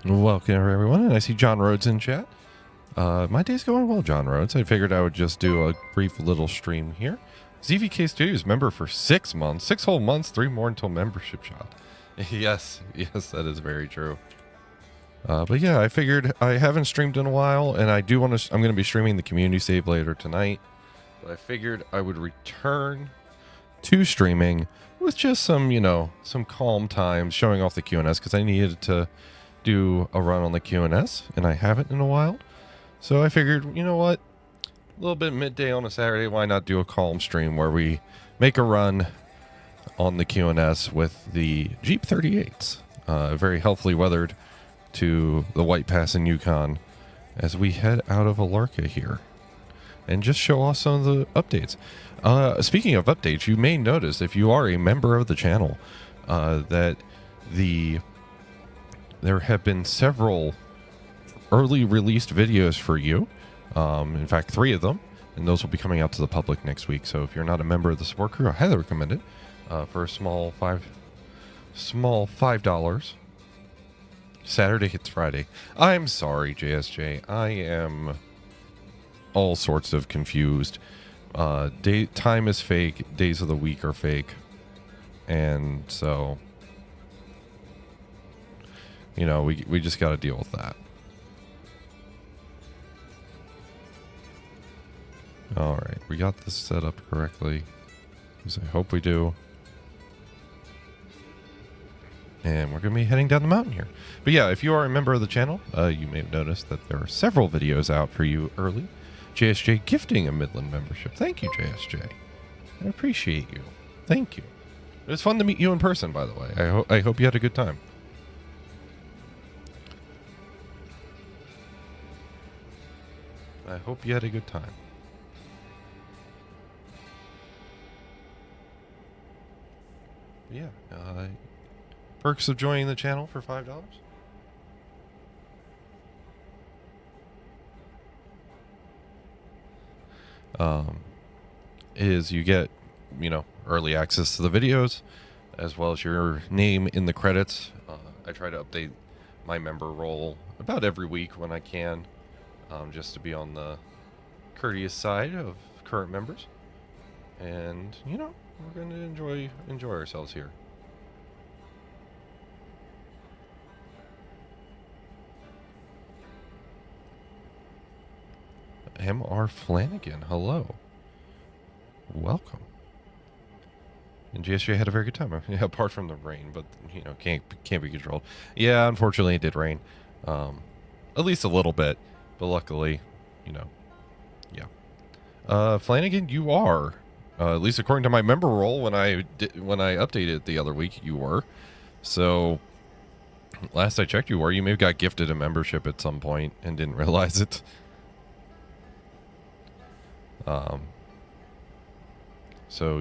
Welcome everyone, and I see John Rhodes in chat. My day's going well, John Rhodes. I figured I would just do a brief little stream here. ZVK Studios member for 6 months, 6 whole months, 3 more until membership shot. yes, that is very true. But yeah, I figured I haven't streamed in a while, and I do want to. I'm going to be streaming the community save later tonight. But I figured I would return to streaming with just some, some calm times, showing off the QNS because I needed to do a run on the QNS, and I haven't in a while. So I figured, you know what? A little bit midday on a Saturday, why not do a calm stream where we make a run on the QNS with the Jeep 38s, very healthily weathered to the White Pass in Yukon as we head out of Alarka here and just show off some of the updates. Speaking of updates, you may notice if you are a member of the channel that there have been several early released videos for you. In fact, 3 of them, and those will be coming out to the public next week. So if you're not a member of the support crew, I highly recommend it for a small $5. Saturday hits Friday. I'm sorry, JSJ. I am all sorts of confused. Time is fake. Days of the week are fake. And so, we just got to deal with that. All right, we got this set up correctly, because I hope we do. And we're going to be heading down the mountain here. But yeah, if you are a member of the channel, you may have noticed that there are several videos out for you early. JSJ gifting a Midland membership. Thank you, JSJ. I appreciate you. Thank you. It was fun to meet you in person, by the way. I hope you had a good time. I hope you had a good time. Yeah. Perks of joining the channel for $5. Is you get, early access to the videos, as well as your name in the credits. I try to update my member role about every week when I can, just to be on the courteous side of current members. And, we're going to enjoy ourselves here. M.R. Flanagan, hello. Welcome. And GSJ had a very good time, apart from the rain, but, can't be controlled. Yeah, unfortunately it did rain. At least a little bit, but luckily, yeah. Flanagan, you are, at least according to my member roll, when I updated the other week, you were. So, last I checked, you were. You may have got gifted a membership at some point and didn't realize it. So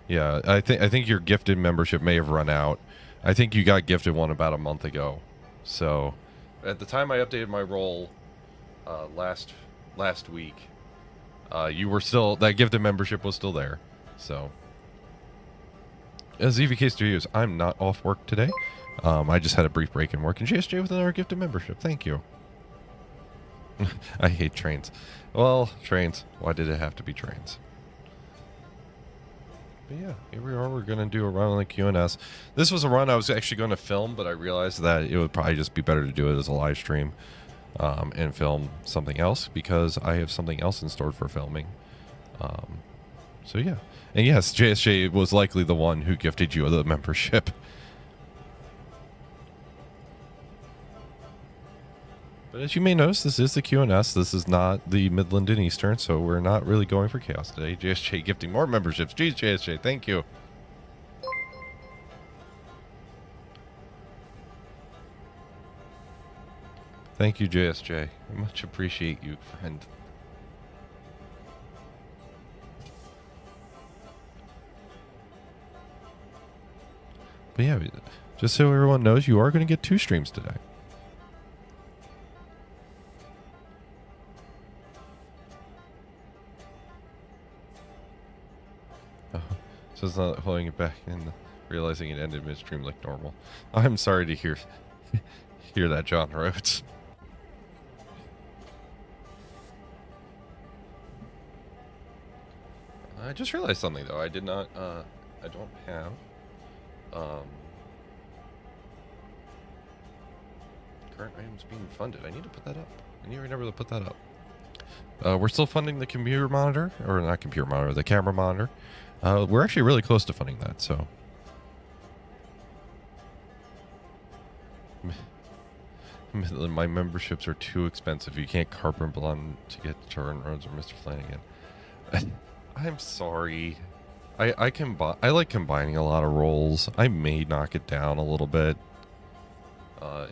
yeah, I think your gifted membership may have run out. I think you got gifted one about a month ago. So, at the time I updated my role, last week, you were still, that gifted membership was still there. So, as ZVK Studios, I'm not off work today. I just had a brief break in work, and JSJ with another gifted membership. Thank you. I hate trains. Well, trains. Why did it have to be trains? But yeah, here we are. We're going to do a run on the QNS. This was a run I was actually going to film, but I realized that it would probably just be better to do it as a live stream and film something else, because I have something else in store for filming. So yeah. And yes, JSJ was likely the one who gifted you the membership. But as you may notice, this is the QNS. This is not the Midland and Eastern, so we're not really going for chaos today. JSJ gifting more memberships. Jeez, JSJ, thank you. Thank you, JSJ. I much appreciate you, friend. But yeah, just so everyone knows, you are going to get 2 streams today. So it's not holding it back and realizing it ended midstream like normal. I'm sorry to hear Hear that, John Rhodes? I just realized something though. I did not. I don't have. Current items being funded. I need to put that up. I need to remember to put that up. We're still funding the computer monitor, or not computer monitor, the camera monitor. We're actually really close to funding that, so. My memberships are too expensive. You can't carbon blend to get John Rhodes or Mr. Flanagan. I'm sorry. I like combining a lot of roles. I may knock it down a little bit.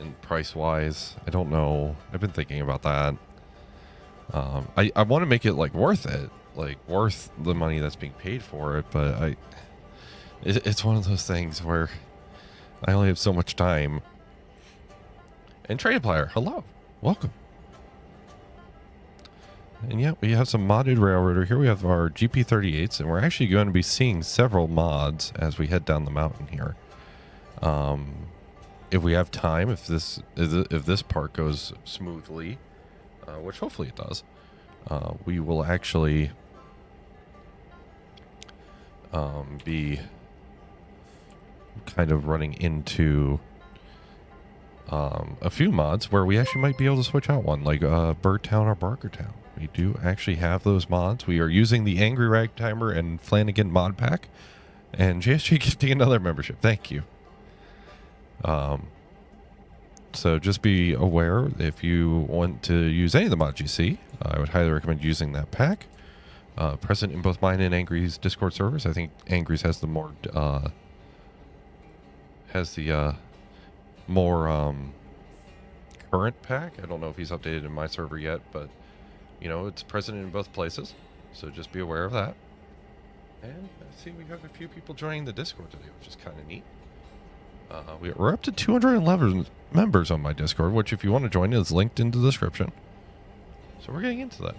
In price wise, I don't know. I've been thinking about that. I want to make it like worth it, like worth the money that's being paid for it. But it's one of those things where I only have so much time. And Trade Player, hello, welcome. And yeah, we have some modded railroader here. We have our GP38s, and we're actually going to be seeing several mods as we head down the mountain here. If we have time, if this part goes smoothly, which hopefully it does, we will actually be kind of running into a few mods where we actually might be able to switch out one, like Birdtown or Barkertown. We do actually have those mods. We are using the Angry Ragtimer and Flanagan mod pack, and JSG gifting another membership. Thank you. So just be aware, if you want to use any of the mods you see, I would highly recommend using that pack. Present in both mine and Angry's Discord servers. I think Angry's has the more current pack. I don't know if he's updated in my server yet, but you know, it's present in both places, so just be aware of that. And I see we have a few people joining the Discord today, which is kind of neat. We're up to 211 members on my Discord, which if you want to join is linked in the description. So we're getting into that.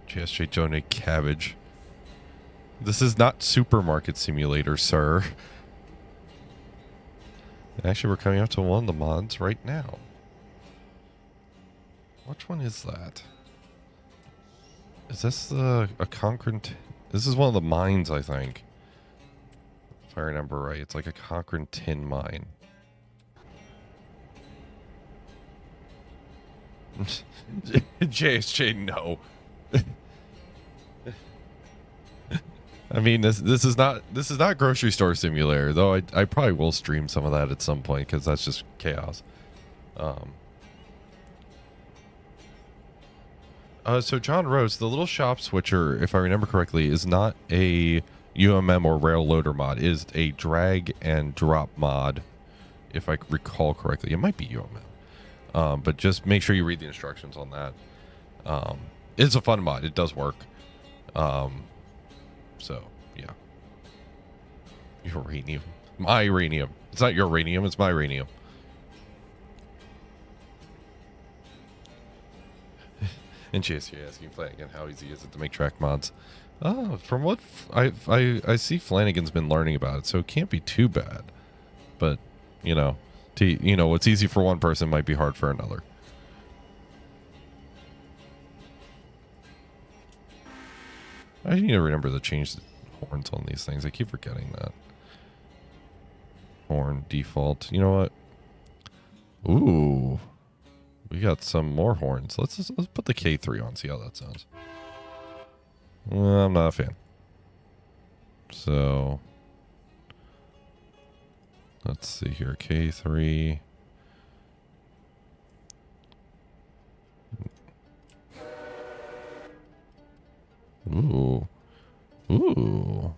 JSJ donate cabbage. This is not Supermarket Simulator, sir. Actually, we're coming up to one of the mods right now. Which one is that? Is this a concrete? This is one of the mines, I think. If I remember right, it's like a Cochrane tin mine. JSJ, no. I mean, this is not Grocery Store Simulator, though. I probably will stream some of that at some point because that's just chaos. So John Rhodes, the little shop switcher, if I remember correctly, is not a UMM or rail loader mod. It is a drag and drop mod, if I recall correctly. It might be UMM, but just make sure you read the instructions on that. It's a fun mod. It does work. So yeah, uranium, my uranium. It's not your uranium. It's my uranium. And JSG asking Flanagan how easy is it to make track mods. Oh, from what I see, Flanagan's been learning about it, so it can't be too bad. But you know, what's easy for one person might be hard for another. I need to remember to change the horns on these things. I keep forgetting that. Horn default. You know what? Ooh. We got some more horns. Let's put the K3 on, see how that sounds. I'm not a fan. So let's see here. K3. Ooh. Ooh.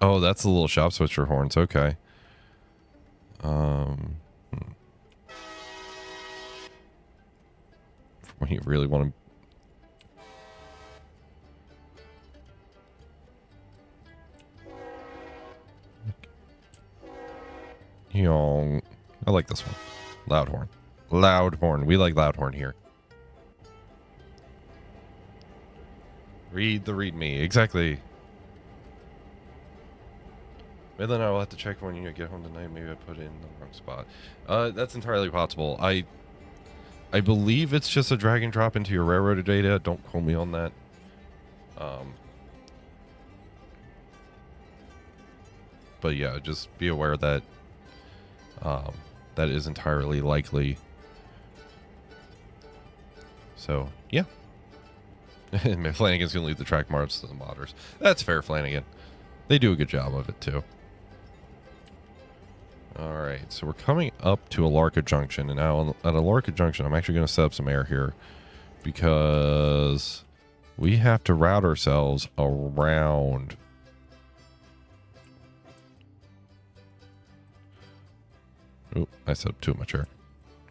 Oh, that's the little shop switcher horns. Okay. When you really want to... I like this one. Loud horn. Loud horn. We like loud horn here. Read the readme. Exactly. Midland, I will have to check when you get home tonight. Maybe I put it in the wrong spot. That's entirely possible. I believe it's just a drag and drop into your railroad data. Don't quote me on that. But yeah, just be aware that that is entirely likely. So yeah. Flanagan's gonna leave the track marks to the modders. That's fair, Flanagan. They do a good job of it too. Alright, so we're coming up to Alarka Junction, and now at Alarka Junction I'm actually going to set up some air here because we have to route ourselves around. Oh, I set up too much air.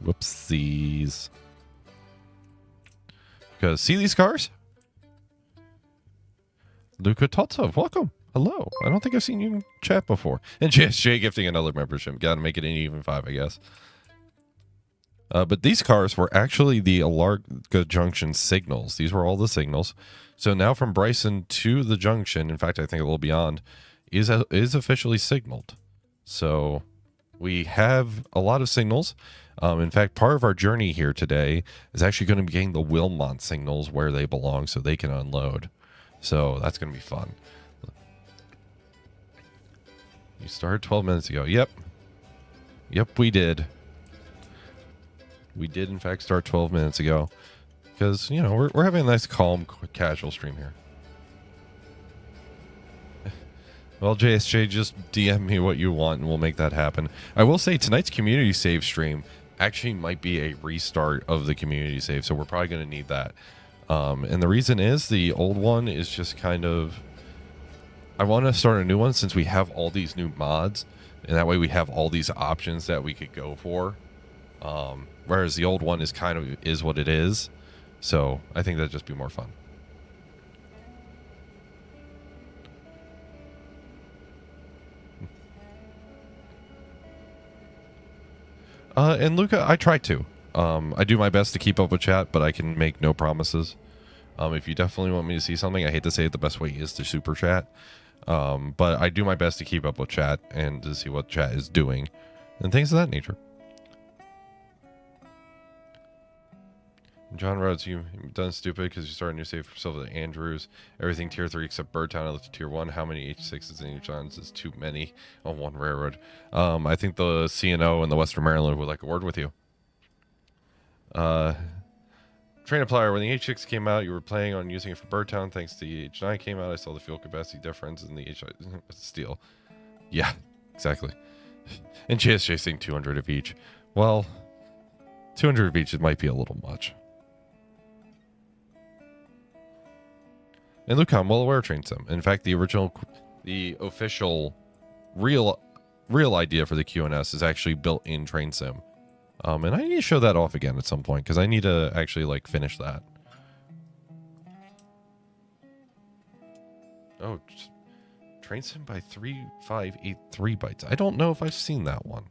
Whoopsies. Because see these cars? Luka Totsov, welcome. Hello. I don't think I've seen you chat before. And JSJ gifting another membership. Got to make it an even 5, I guess. But these cars were actually the Alarka Junction signals. These were all the signals. So now from Bryson to the junction, in fact, I think a little beyond, is officially signaled. So we have a lot of signals. In fact, part of our journey here today is actually going to be getting the Wilmot signals where they belong so they can unload. So that's going to be fun. You started 12 minutes ago. Yep. Yep, we did. We did, in fact, start 12 minutes ago. Because, you know, we're having a nice, calm, casual stream here. Well, JSJ, just DM me what you want and we'll make that happen. I will say tonight's community save stream actually might be a restart of the community save, so we're probably going to need that. And the reason is the old one is just kind of... I want to start a new one since we have all these new mods, and that way we have all these options that we could go for. Whereas the old one is kind of is what it is. So I think that'd just be more fun. And Luca, I try to. I do my best to keep up with chat, but I can make no promises. If you definitely want me to see something, I hate to say it, the best way is to super chat. But I do my best to keep up with chat and to see what chat is doing and things of that nature. John Rhodes, you've done stupid because you started a new save for Silva Andrews. Everything tier 3 except Birdtown. I looked at tier 1. How many H6s and H9s is too many on one railroad? I think the CNO and the Western Maryland would like a word with you. Train Applier, when the H6 came out, you were planning on using it for Birdtown. Thanks to the H9 came out, I saw the fuel capacity difference in the H9 steel. Yeah, exactly. And JSJ saying 200 of each. Well, 200 of each, it might be a little much. And look, I'm well aware train sim. In fact, the official, real idea for the QNS is actually built in train sim. And I need to show that off again at some point because I need to actually like finish that. Oh, train sim by 3583 bytes. I don't know if I've seen that one.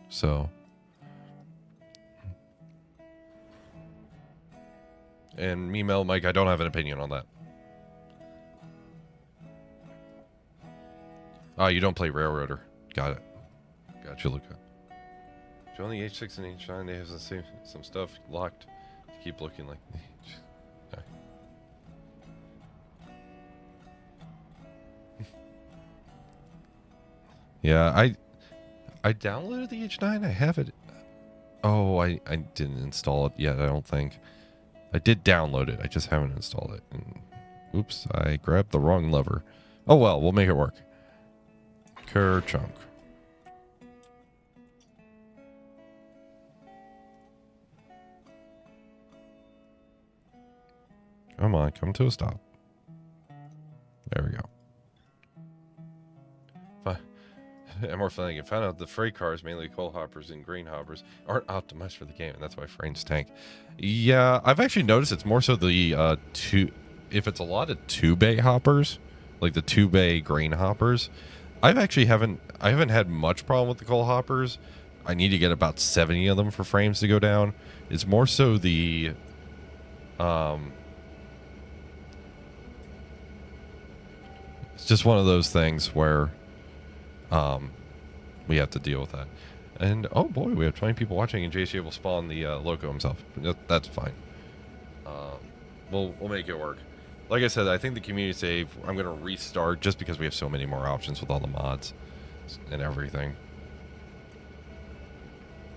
So. And Memel, Mike, I don't have an opinion on that. Oh, you don't play Railroader. Got it. Got you, Luca. Join the H6 and H9. They have some stuff locked to keep looking like... Yeah, I downloaded the H9. I have it. Oh, I didn't install it yet, I don't think. I did download it. I just haven't installed it. And, oops, I grabbed the wrong lever. Oh, well, we'll make it work. Chunk. Come on, come to a stop. There we go. And more Flanagan found out the freight cars, mainly coal hoppers and grain hoppers, aren't optimized for the game, and that's why frames tank. Yeah, I've actually noticed it's more so the if it's a lot of 2-bay hoppers, like the 2-bay grain hoppers. I haven't had much problem with the coal hoppers. I need to get about 70 of them for frames to go down. It's more so the it's just one of those things where we have to deal with that. And oh boy, we have 20 people watching, and JC will spawn the loco himself. That's fine. We'll make it work. Like I said, I think the community save, I'm going to restart just because we have so many more options with all the mods and everything.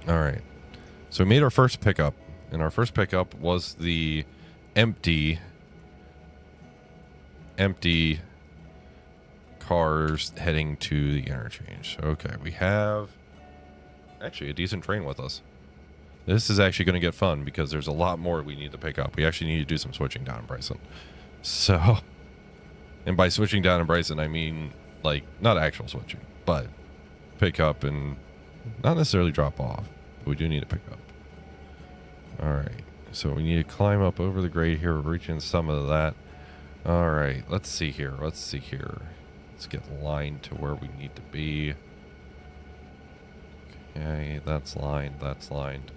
All right. So we made our first pickup, and our first pickup was the empty cars heading to the interchange. Okay, we have actually a decent train with us. This is actually going to get fun because there's a lot more we need to pick up. We actually need to do some switching down in Bryson. So, and by switching down in Bryson, I mean, like, not actual switching, but pick up and not necessarily drop off. But we do need to pick up. All right. So we need to climb up over the grade here. We're reaching some of that. All right. Let's see here. Let's get lined to where we need to be. Okay, that's lined. That's lined.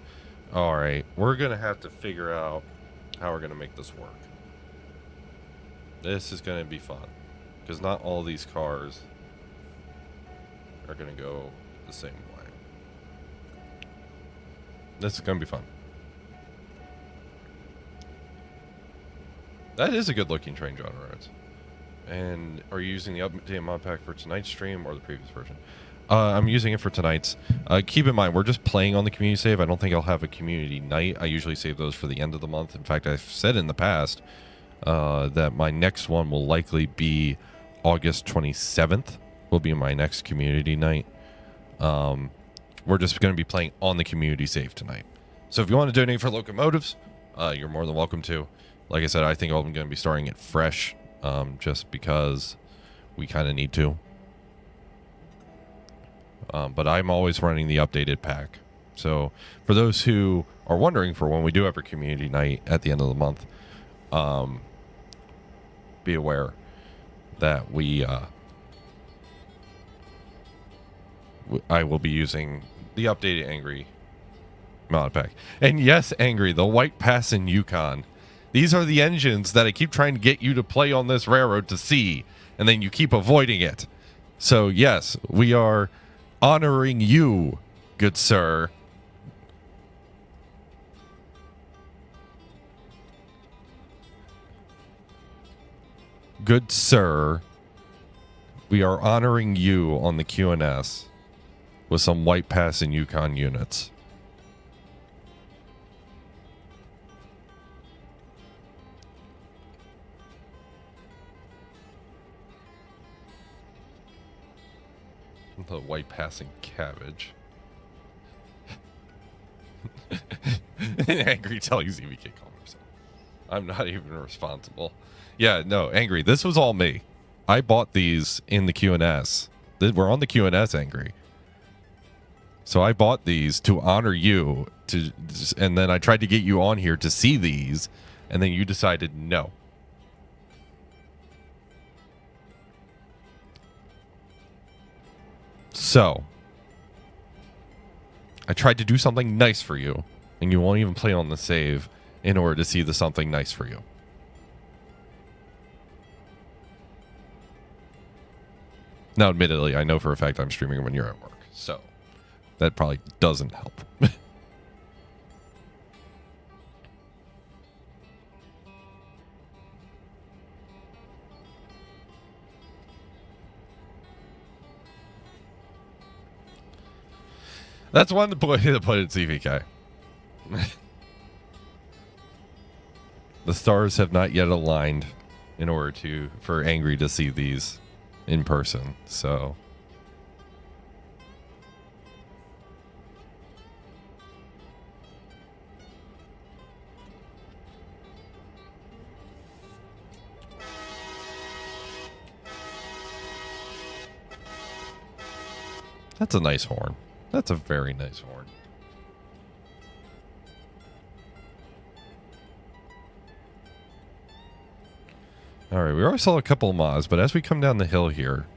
All right. We're going to have to figure out how we're going to make this work. This is going to be fun because not all these cars are going to go the same way. This is going to be fun. That is a good looking train, John Rhodes. And are you using the updated mod pack for tonight's stream or the previous version? I'm using it for tonight's. Keep in mind, we're just playing on the community save. I don't think I'll have a community night. I usually save those for the end of the month. In fact, I've said in the past that my next one will likely be August 27th will be my next community night. We're just going to be playing on the community save tonight. So if you want to donate for locomotives, you're more than welcome to. Like I said, I think I'm going to be starting it fresh just because we kind of need to. But I'm always running the updated pack. So for those who are wondering for when we do have our community night at the end of the month, be aware that I will be using the updated Angry mod pack. And yes, Angry, the White Pass and Yukon. These are the engines that I keep trying to get you to play on this railroad to see, and then you keep avoiding it. So yes, we are honoring you, good sir. Good sir, we are honoring you on the QNS with some White Pass and Yukon units. The White Passing Cabbage. Angry telling ZVK calm yourself. I'm not even responsible. Yeah, no, Angry, this was all me. I bought these in the QNS. We're on the QNS, Angry. So I bought these to honor you, and then I tried to get you on here to see these, and then you decided no. So, I tried to do something nice for you, and you won't even play on the save in order to see the something nice for you. Now, admittedly, I know for a fact I'm streaming when you're at work, so that probably doesn't help. That's one to put at CVK. The stars have not yet aligned in order for Angry to see these in person, so that's a nice horn. That's a very nice horn. All right, we already saw a couple of mods, but as we come down the hill here,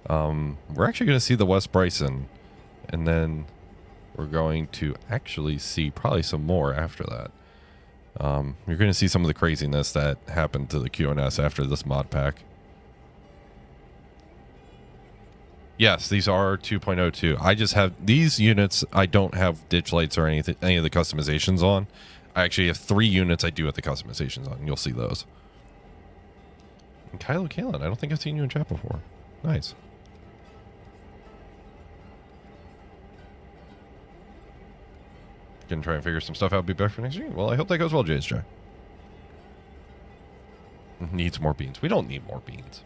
we're actually going to see the West Bryson, and then we're going to actually see probably some more after that. You're going to see some of the craziness that happened to the QNS after this mod pack. Yes, these are 2.02. I just have these units. I don't have ditch lights or anything, any of the customizations on. I actually have 3 units I do have the customizations on. You'll see those. And Kylo Kalen, I don't think I've seen you in chat before. Nice. Gonna try and figure some stuff out. Be better for next year. Well, I hope that goes well, JSJ. Needs more beans. We don't need more beans.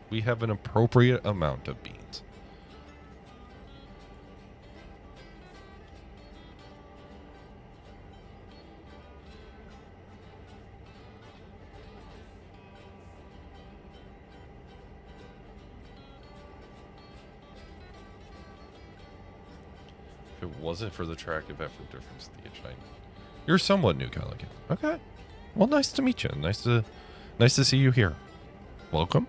We have an appropriate amount of beans. If it wasn't for the tractive effort difference, the H9. You're somewhat new, Kylo. Okay. Well, nice to meet you. Nice to see you here. Welcome.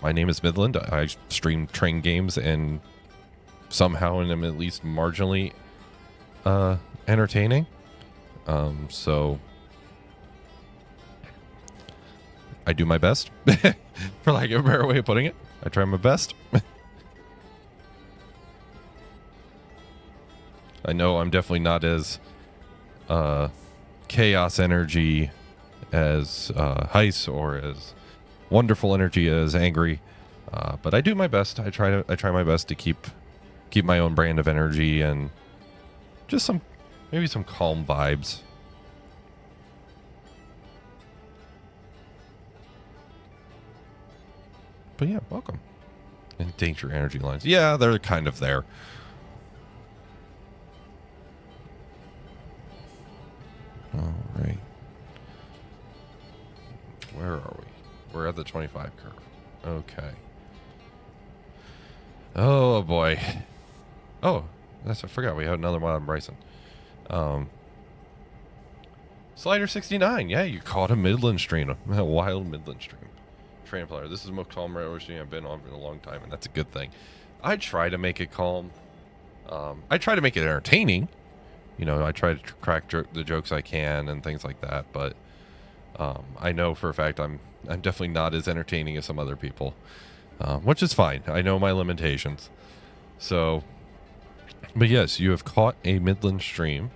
My name is Midland. I stream train games and somehow am at least marginally entertaining. So I do my best, for lack of a better way of putting it. I try my best. I know I'm definitely not as chaos energy as Heist or as wonderful energy as Angry, but I do my best. I try my best to keep my own brand of energy and just maybe some calm vibes. But yeah, welcome. And danger energy lines. Yeah, they're kind of there. All right. Where are we? We're at the 25 curve. Okay. Oh boy. Oh, I forgot we had another mod on Bryson. Slider 69. Yeah, you caught a Midland stream. A wild Midland stream. Train player. This is the most calm railroad stream I've been on for a long time, and that's a good thing. I try to make it calm. I try to make it entertaining. You know, I try to crack the jokes I can and things like that, but I know for a fact I'm definitely not as entertaining as some other people, which is fine. I know my limitations. So, but yes, you have caught a Midland stream,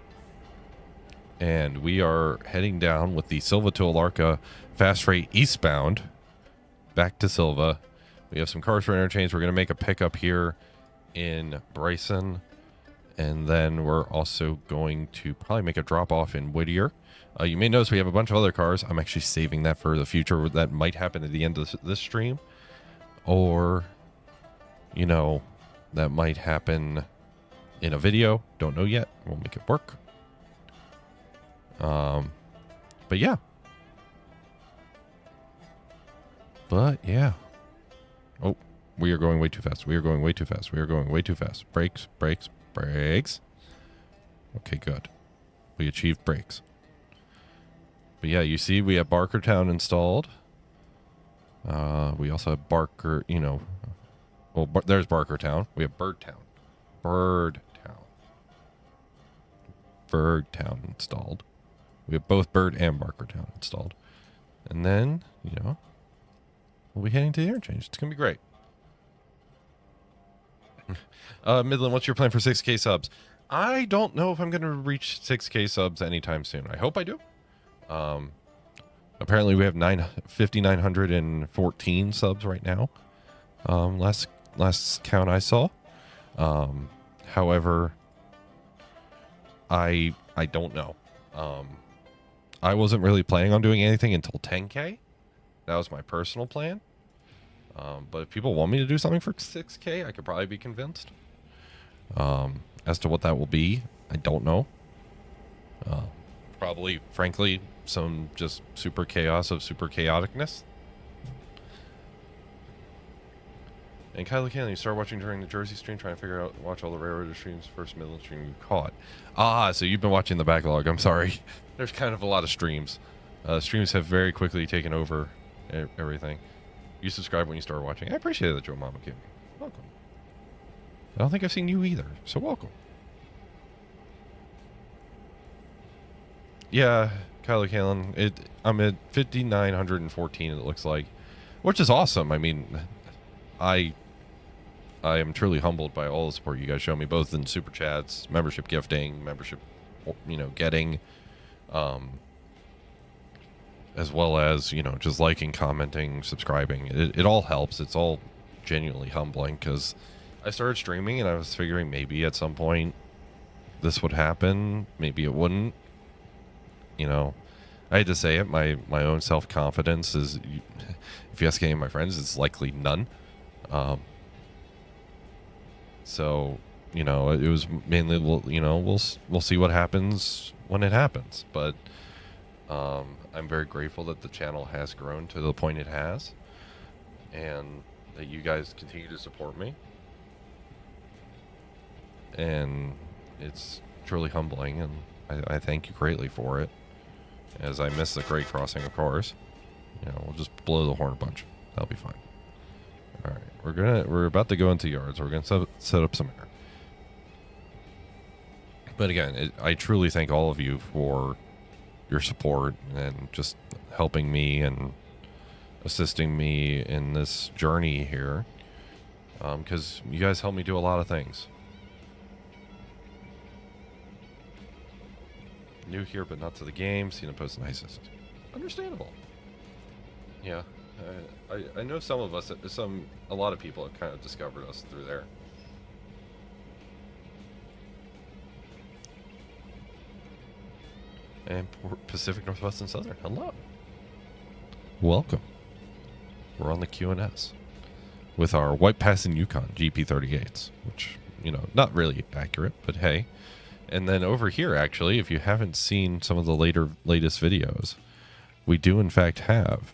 and we are heading down with the Silva to Alarca fast freight eastbound back to Silva. We have some cars for interchange. We're going to make a pickup here in Bryson. And then we're also going to probably make a drop off in Whittier. You may notice we have a bunch of other cars. I'm actually saving that for the future. That might happen at the end of this stream. Or, you know, that might happen in a video. Don't know yet. We'll make it work. But yeah. Oh, we are going way too fast. We are going way too fast. We are going way too fast. Brakes, brakes, brakes. Okay, good. We achieved brakes. But yeah, you see we have Quakertown installed. We also have Barker, you know. Well, there's Quakertown. We have Birdtown. Birdtown installed. We have both Bird and Quakertown installed. And then, you know, we'll be heading to the interchange. It's going to be great. Midland, what's your plan for 6K subs? I don't know if I'm going to reach 6K subs anytime soon. I hope I do. Apparently we have 5,914 subs right now. Last count I saw. However, I don't know. I wasn't really planning on doing anything until 10K. That was my personal plan. But if people want me to do something for 6K, I could probably be convinced. As to what that will be, I don't know. Probably, frankly, some just super chaos of super chaoticness. And Kylo Cannon, you started watching during the Jersey stream, trying to figure out, watch all the railroad streams, first Midland stream you caught. Ah, so you've been watching the backlog. I'm sorry. There's kind of a lot of streams. Streams have very quickly taken over everything. You subscribe when you start watching. I appreciate that, Joe Mama Kid. Welcome. I don't think I've seen you either, so welcome. Yeah, Kylo Kalen. I'm at 5,914. It looks like, which is awesome. I mean, I am truly humbled by all the support you guys show me, both in super chats, membership gifting, membership, getting, as well as just liking, commenting, subscribing. It all helps. It's all genuinely humbling because I started streaming and I was figuring maybe at some point this would happen. Maybe it wouldn't. I hate to say it, my own self-confidence is, if you ask any of my friends, it's likely none. So, it was mainly, we'll see what happens when it happens. But I'm very grateful that the channel has grown to the point it has, and that you guys continue to support me. And it's truly humbling, and I thank you greatly for it. As I miss the grade crossing, of course. We'll just blow the horn a bunch. That'll be fine. All right, we're about to go into yards. We're gonna set up some air. But again, I truly thank all of you for your support and just helping me and assisting me in this journey here. Because you guys help me do a lot of things. New here, but not to the game. Seen a post nicest. Understandable. Yeah, I know some of us, a lot of people have kind of discovered us through there. And Pacific Northwest and Southern. Hello. Welcome. We're on the QNS with our White Pass and Yukon GP38s, which, not really accurate, but hey. And then over here, actually, if you haven't seen some of the latest videos, we do in fact have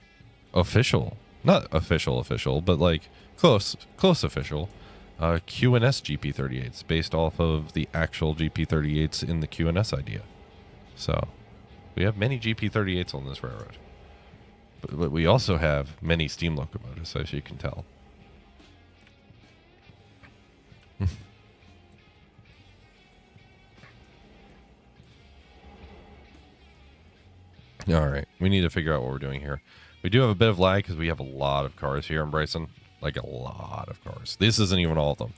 not official, but like close official QNS GP38s based off of the actual GP38s in the QNS idea. So we have many GP38s on this railroad, but we also have many steam locomotives, as you can tell. All right, we need to figure out what we're doing here. We do have a bit of lag because we have a lot of cars here in Bryson, like a lot of cars. This isn't even all of them.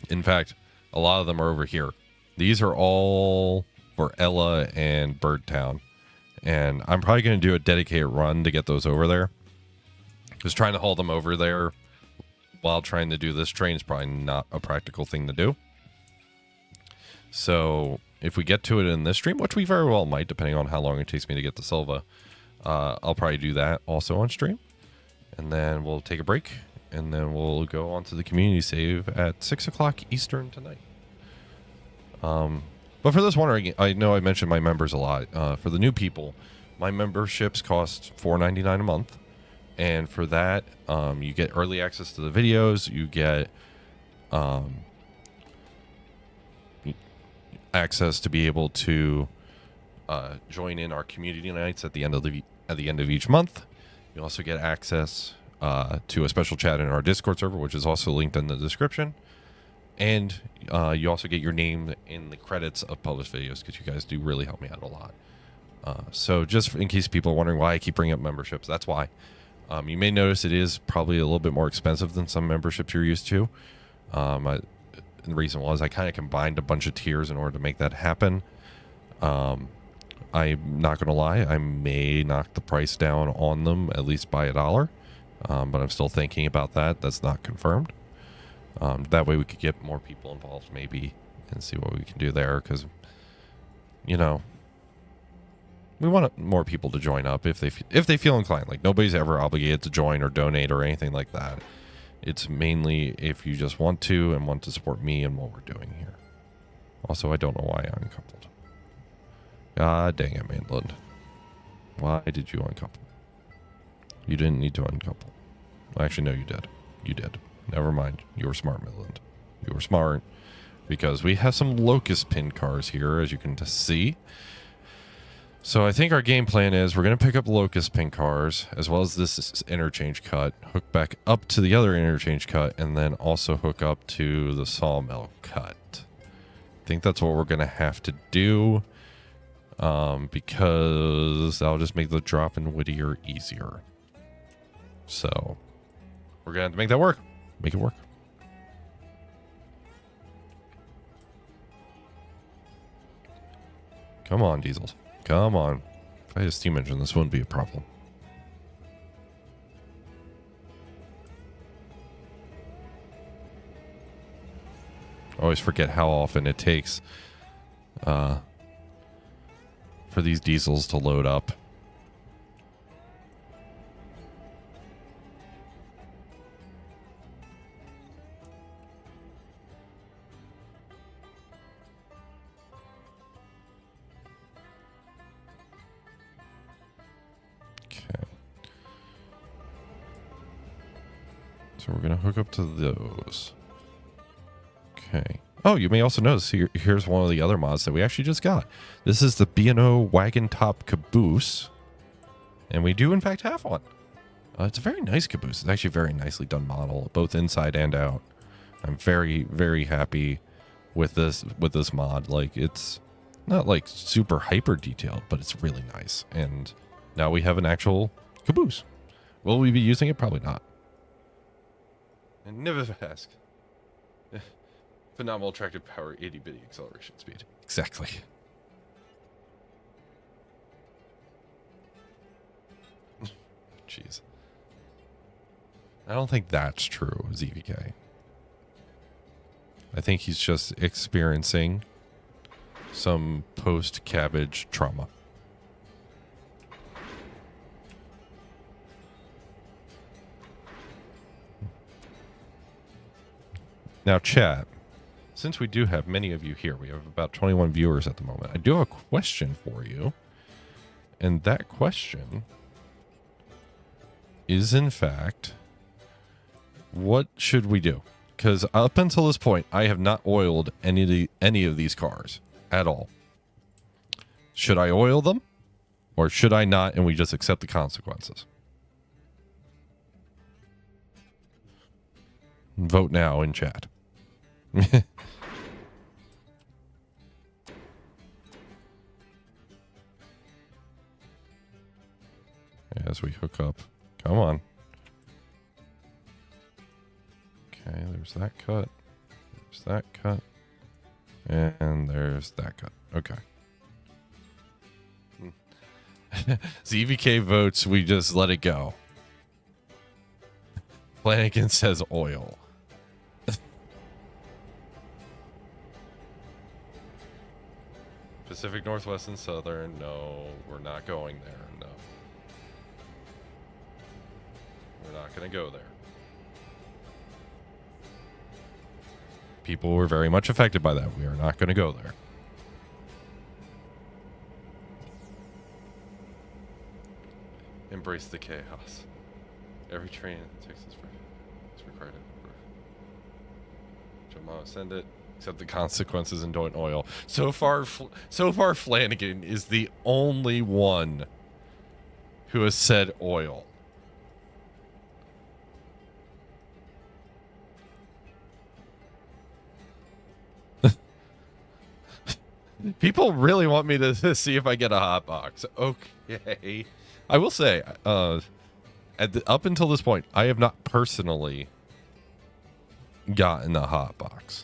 In fact, a lot of them are over here. These are all for Ella and Birdtown, and I'm probably going to do a dedicated run to get those over there. Just trying to haul them over there while trying to do this train is probably not a practical thing to do. So if we get to it in this stream, which we very well might, depending on how long it takes me to get to Silva, I'll probably do that also on stream. And then we'll take a break, and then we'll go on to the community save at 6 o'clock Eastern tonight. But for those wondering, I know I mentioned my members a lot. For the new people, my memberships cost $4.99 a month. And for that, you get early access to the videos. You get access to be able to join in our community nights at the end of each month. You also get access to a special chat in our Discord server, which is also linked in the description. And you also get your name in the credits of published videos, because you guys do really help me out a lot. So just in case people are wondering why I keep bringing up memberships, that's why. You may notice it is probably a little bit more expensive than some memberships you're used to. The reason was I kind of combined a bunch of tiers in order to make that happen. I'm not going to lie, I may knock the price down on them, at least by $1. But I'm still thinking about that. That's not confirmed. That way we could get more people involved maybe and see what we can do there, because, we want more people to join up if they feel inclined. Like, nobody's ever obligated to join or donate or anything like that. It's mainly if you just want to and want to support me and what we're doing here. Also, I don't know why I uncoupled. God dang it, Midland. Why did you uncouple? You didn't need to uncouple. Well, actually, no, you did. You did. Never mind. You were smart, Midland. You were smart, because we have some locust pin cars here, as you can see. So I think our game plan is we're going to pick up locust pin cars, as well as this interchange cut, hook back up to the other interchange cut, and then also hook up to the sawmill cut. I think that's what we're going to have to do. because that'll just make the drop in Whittier easier. So we're going to have to make that work. Make it work. Come on, diesels. Come on. If I had a steam engine, this wouldn't be a problem. I always forget how often it takes for these diesels to load up. Okay. So we're going to hook up to those. Okay. Oh, you may also notice here's one of the other mods that we actually just got. This is the B&O Wagon Top Caboose. And we do, in fact, have one. It's a very nice caboose. It's actually a very nicely done model, both inside and out. I'm very, very happy with this mod. Like, it's not like super hyper detailed, but it's really nice. And now we have an actual caboose. Will we be using it? Probably not. And never ask. Phenomenal attractive power, 80-bitty acceleration speed. Exactly. Jeez. I don't think that's true, ZVK. I think he's just experiencing some post-cabbage trauma. Now, chat. Since we do have many of you here, we have about 21 viewers at the moment. I do have a question for you. And that question is, in fact, what should we do? Because up until this point, I have not oiled any of these cars at all. Should I oil them? Or should I not, and we just accept the consequences? Vote now in chat. As we hook up. Come on. Okay, there's that cut. There's that cut. And there's that cut. Okay. ZVK votes, we just let it go. Flanagan says oil. Pacific Northwest and Southern, no, we're not going there, no. We're not going to go there. People were very much affected by that. We are not going to go there. Embrace the chaos. Every train in Texas is required to Jamal, send it. Accept the consequences and don't oil. So far, Flanagan is the only one who has said oil. People really want me to see if I get a hot box. Okay. I will say, up until this point, I have not personally gotten a hot box.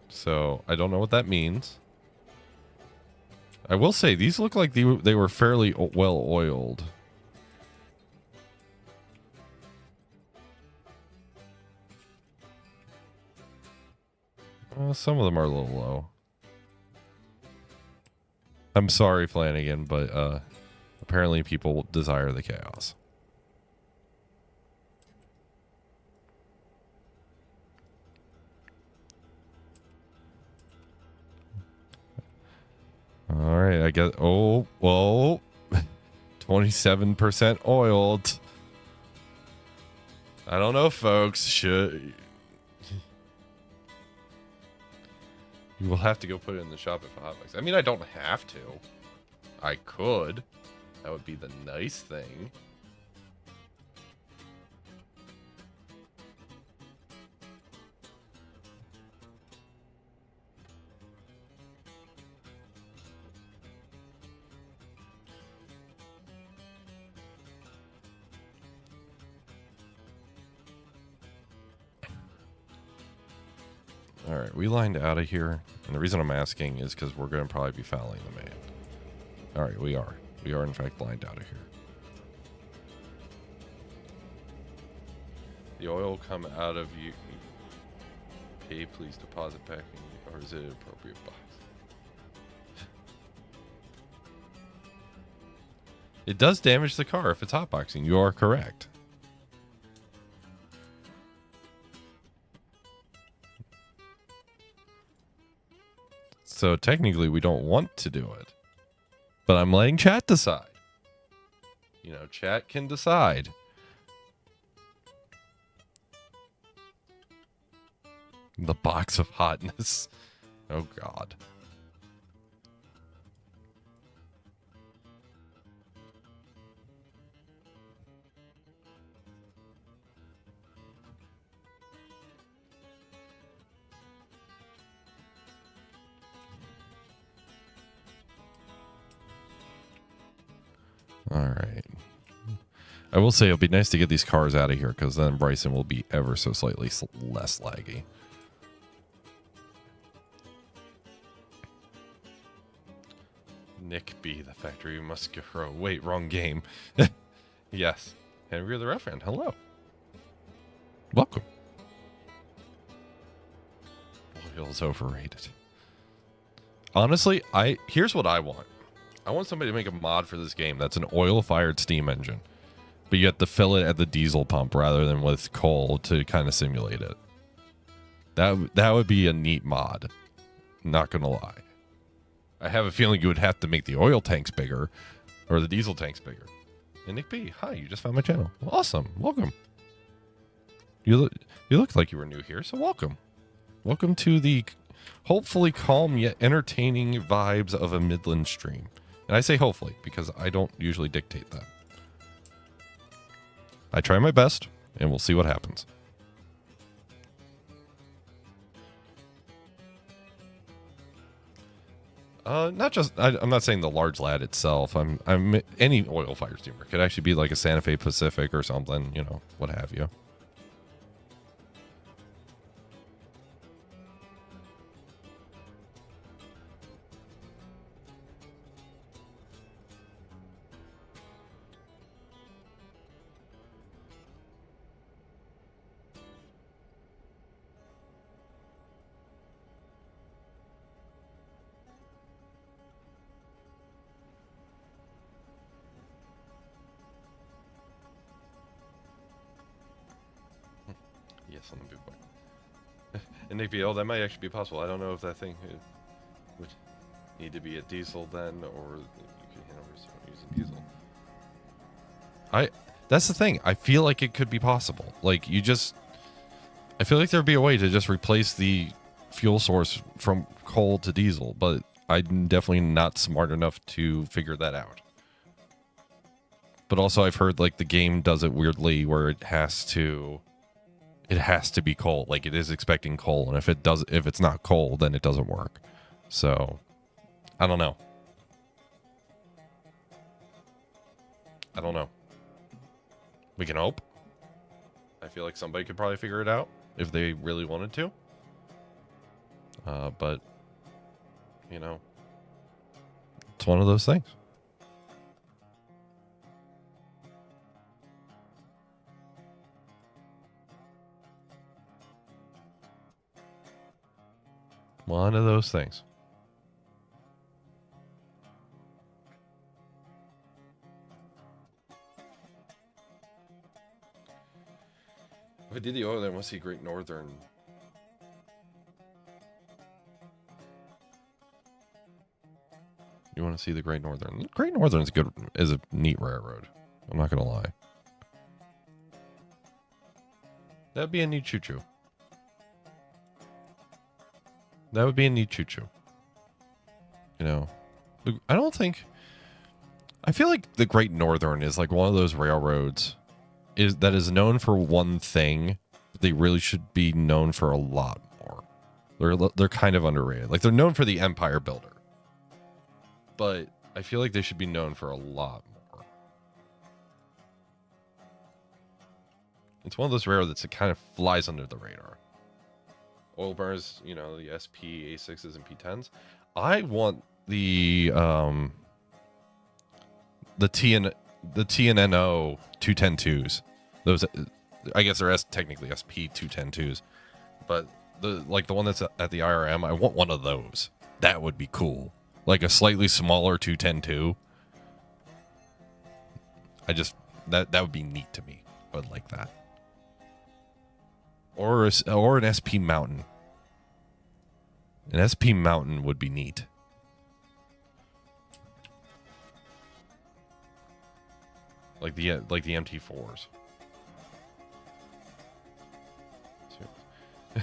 So I don't know what that means. I will say these look like they were fairly well oiled. Some of them are a little low. I'm sorry, Flanagan, but apparently people desire the chaos. All right, I guess. Oh, whoa. 27% oiled. I don't know, folks. Should. You will have to go put it in the shop if a hot box. I mean, I don't have to. I could. That would be the nice thing. All right, we lined out of here. And the reason I'm asking is because we're going to probably be fouling the main. All right, we are. We are, in fact, lined out of here. The oil will come out of you. Pay, please deposit back. Or is it an appropriate box? It does damage the car if it's hotboxing. You are correct. So technically we don't want to do it. But I'm letting chat decide. You know, chat can decide. The box of hotness. Oh, God. All right. I will say it'll be nice to get these cars out of here because then Bryson will be ever so slightly less laggy. Nick B, the factory must grow. Wait, wrong game. Yes. Henry the Reverend, hello. Welcome. Oil's overrated. Honestly, here's what I want. I want somebody to make a mod for this game that's an oil-fired steam engine, but you have to fill it at the diesel pump rather than with coal to kind of simulate it. That would be a neat mod. Not gonna lie. I have a feeling you would have to make the oil tanks bigger, or the diesel tanks bigger. And Nick B, hi, you just found my channel. Awesome, welcome. You look like you were new here, so welcome. Welcome to the hopefully calm yet entertaining vibes of a Midland stream. And I say hopefully because I don't usually dictate that. I try my best, and we'll see what happens. Not just I'm not saying the large lad itself. I'm any oil fire steamer. Could actually be like a Santa Fe Pacific or something, you know, what have you. Yes, on the big boy. And Nick B, oh, that might actually be possible. I don't know if that thing would need to be a diesel then, or you could handle using diesel. That's the thing. I feel like it could be possible. Like I feel like there'd be a way to just replace the fuel source from coal to diesel, but I'm definitely not smart enough to figure that out. But also I've heard like the game does it weirdly where it has to be coal. Like it is expecting coal, and if it's not coal, then it doesn't work. So I don't know. We can hope. I feel like somebody could probably figure it out if they really wanted to. But you know, it's one of those things. One of those things. If I did the oil, then we'll see Great Northern. You want to see the Great Northern? Great Northern's good. Is a neat railroad. I'm not gonna lie. That'd be a neat choo-choo. That would be a neat choo-choo. You know, I feel like the Great Northern is like one of those railroads that is known for one thing. They really should be known for a lot more. They're kind of underrated. Like they're known for the Empire Builder, but I feel like they should be known for a lot more. It's one of those railroads that kind of flies under the radar. oil burners, you know, the SP A6s and P10s. I want the TNNO 210-2s. Those, I guess they're technically SP 210-2s, but the one that's at the IRM, I want one of those. That would be cool. Like a slightly smaller 210-2. That would be neat to me. I would like that. Or an SP Mountain. An SP Mountain would be neat. Like the MT4s.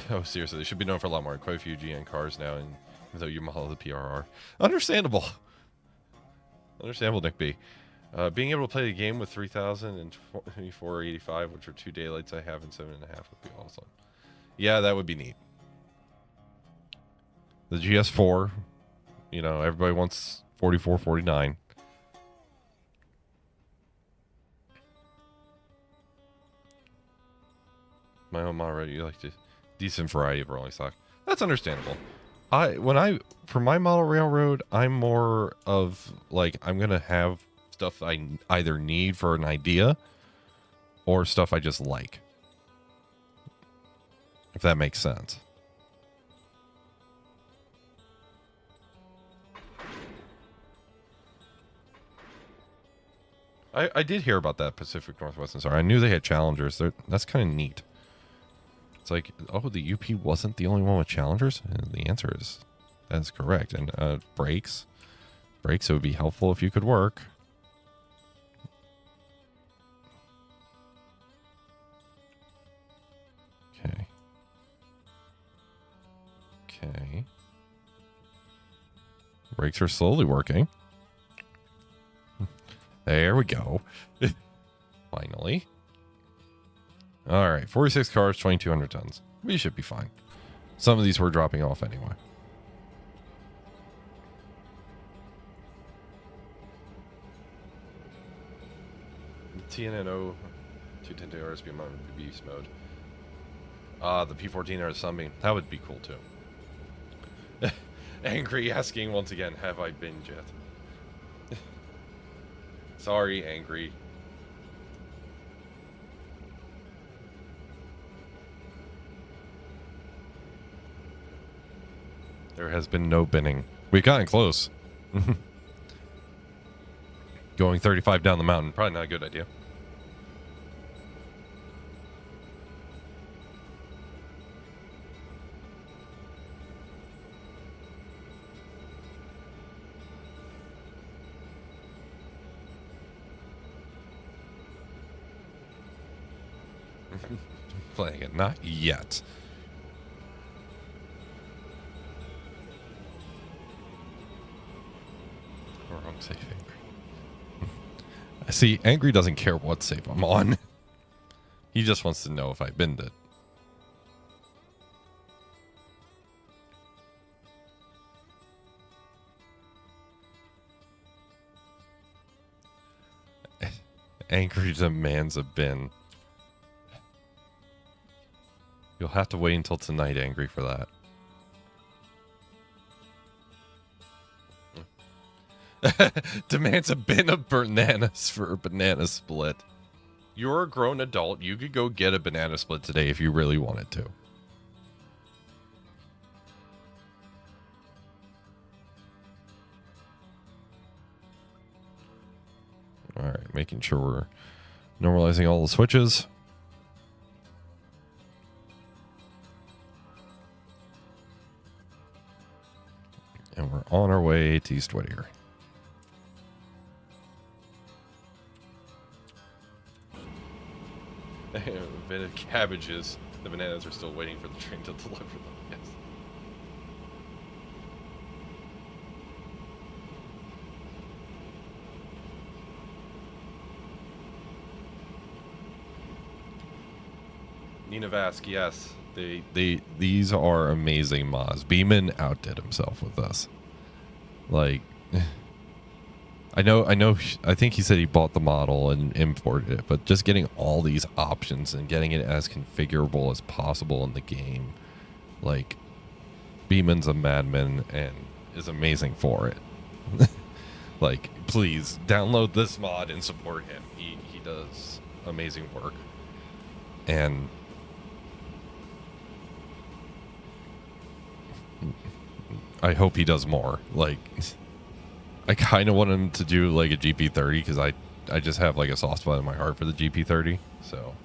Oh, seriously, they should be known for a lot more. Quite a few GN cars now, and even though you model the PRR. Understandable. Understandable, Nick B. Being able to play the game with 3000 and 2485, which are 2 daylights I have, and 7.5 would be awesome. Yeah, that would be neat. The GS4, you know, everybody wants 4449. My own model, you like to decent variety of rolling stock. That's understandable. For my model railroad, I'm more of like, I'm gonna have stuff I either need for an idea or stuff I just like. If that makes sense. I did hear about that Pacific Northwest and Sorry. I knew they had Challengers. That's kind of neat. It's like, oh, the UP wasn't the only one with Challengers? And the answer is, that's correct. And brakes. Brakes, it would be helpful if you could work. Okay. Okay. Brakes are slowly working. There we go. Finally. All right, 46 cars, 2,200 tons. We should be fine. Some of these were dropping off anyway. TNNO 210 RSP mode would be beast mode. The P14 or Sunbeam. That would be cool too. Angry asking once again, have I been yet? Sorry, Angry. There has been no binning. We've gotten close. Going 35 down the mountain. Probably not a good idea. Playing it. Not yet. Wrong safe, Angry. See, Angry doesn't care what safe I'm on. He just wants to know if I binned it. Angry demands a bin. You'll have to wait until tonight, Angry, for that. Demands a bin of bananas for a banana split. You're a grown adult. You could go get a banana split today if you really wanted to. All right, making sure we're normalizing all the switches. And we're on our way to East Whittier. A bit of cabbages. The bananas are still waiting for the train to deliver them. Yes. Nina Vask, yes. These are amazing mods. Beeman outdid himself with this. Like, I think he said he bought the model and imported it, but just getting all these options and getting it as configurable as possible in the game Like, Beeman's a madman and is amazing for it. Like, please download this mod and support him. He does amazing work. And I hope he does more. Like, I kind of want him to do like a GP30 because I just have like a soft spot in my heart for the GP30. So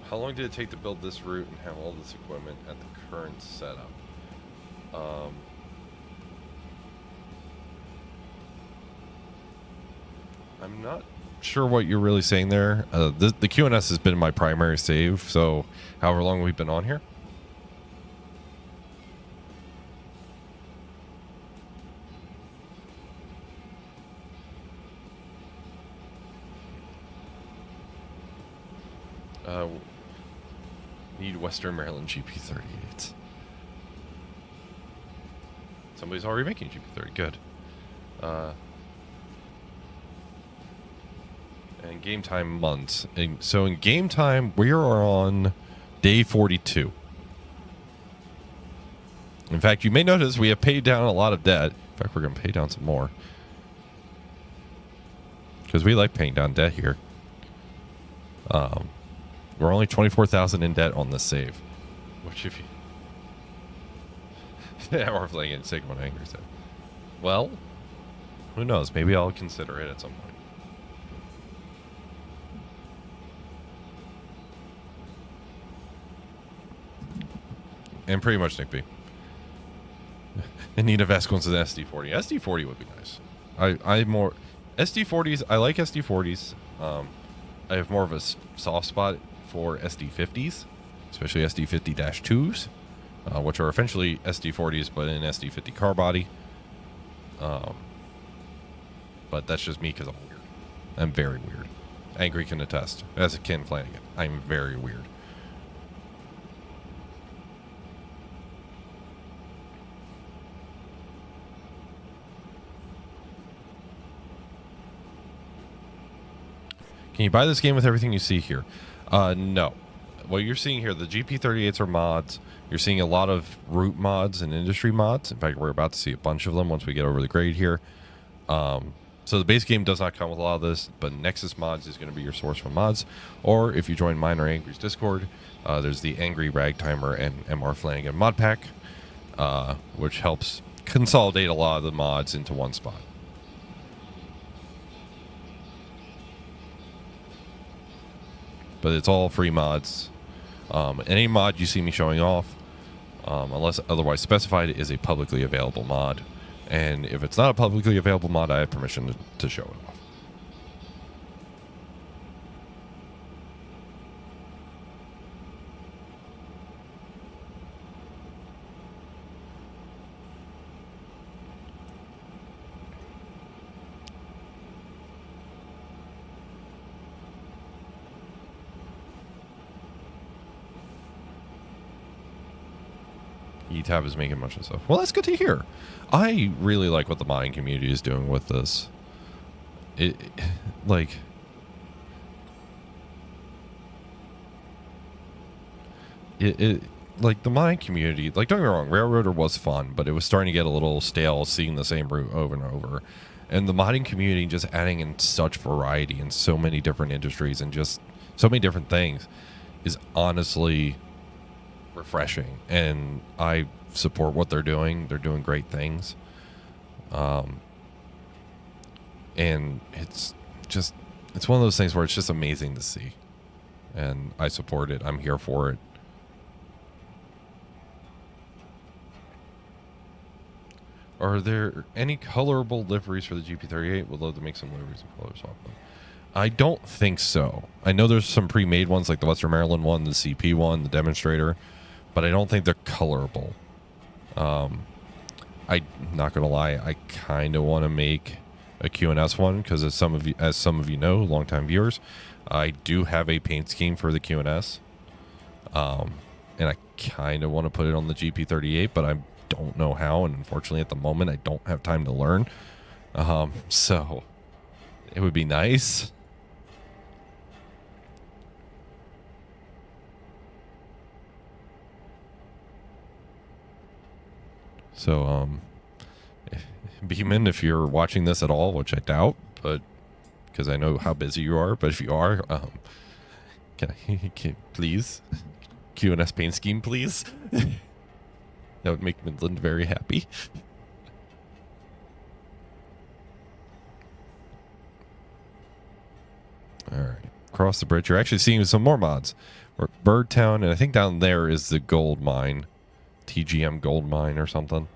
how long did it take to build this route and have all this equipment at the current setup? I'm not sure what you're really saying there. The QNS has been my primary save, so however long we've been on here. Need Western Maryland GP38. Somebody's already making GP30. Good. And game time months. And so in game time, we are on day 42. In fact, you may notice we have paid down a lot of debt. In fact, we're going to pay down some more. Because we like paying down debt here. We're only 24,000 in debt on this save. Which if you... yeah, we're playing in Sigma Angry said. Well, who knows? Maybe I'll consider it at some point. And pretty much Nick B. Anita Vasquez with an SD40. SD40 would be nice. I more... SD40s, I like SD40s. I have more of a soft spot for SD50s, especially SD50-2s, which are essentially SD40s but in SD50 car body. But that's just me because I'm weird. I'm very weird. Angry can attest. As a Ken Flanagan, I'm very weird. Can you buy this game with everything you see here? No. What you're seeing here, the GP38s are mods. You're seeing a lot of route mods and industry mods. In fact, we're about to see a bunch of them once we get over the grade here. So the base game does not come with a lot of this, but Nexus Mods is going to be your source for mods. Or if you join mine or Angry's Discord, there's the Angry Ragtimer and MR Flanagan mod pack, which helps consolidate a lot of the mods into one spot. But it's all free mods. Any mod you see me showing off, unless otherwise specified, is a publicly available mod. And if it's not a publicly available mod, I have permission to show it off. E-Tab is making a bunch of stuff. Well, that's good to hear. I really like what the modding community is doing with this. Like the modding community, like, don't get me wrong, Railroader was fun, but it was starting to get a little stale seeing the same route over and over. And the modding community just adding in such variety in so many different industries and just so many different things is honestly refreshing, and I support what they're doing. They're doing great things, and it's one of those things where it's just amazing to see, and I support it. I'm here for it. Are there any colorable liveries for the GP38? Would love to make some liveries and color swap them. I don't think so. I know there's some pre-made ones like the Western Maryland one, the CP one, the Demonstrator, but I don't think they're colorable. I'm not gonna lie, I kind of want to make a QNS one because as some of you know, longtime viewers, I do have a paint scheme for the QNS, and I kind of want to put it on the GP38, but I don't know how, and unfortunately at the moment I don't have time to learn. So it would be nice. So, Beeman, if you're watching this at all, which I doubt, but because I know how busy you are, but if you are, can please QNS paint scheme, please? That would make Midland very happy. All right, across the bridge, you're actually seeing some more mods. We're at Birdtown, and I think down there is the gold mine, TGM gold mine or something.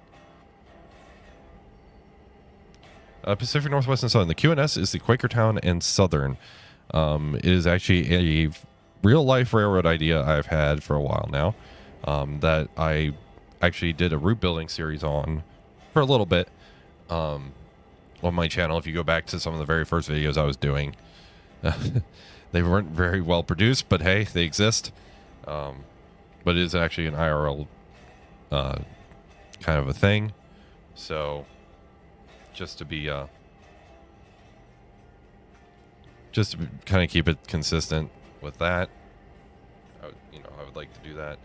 Pacific Northwest and Southern. The QNS is the Quakertown and Southern. It is actually a real-life railroad idea I've had for a while now, that I actually did a route building series on for a little bit on my channel. If you go back to some of the very first videos I was doing, they weren't very well produced, but hey, they exist. But it is actually an IRL kind of a thing. So just to be just to kind of keep it consistent with that, I would like to do that.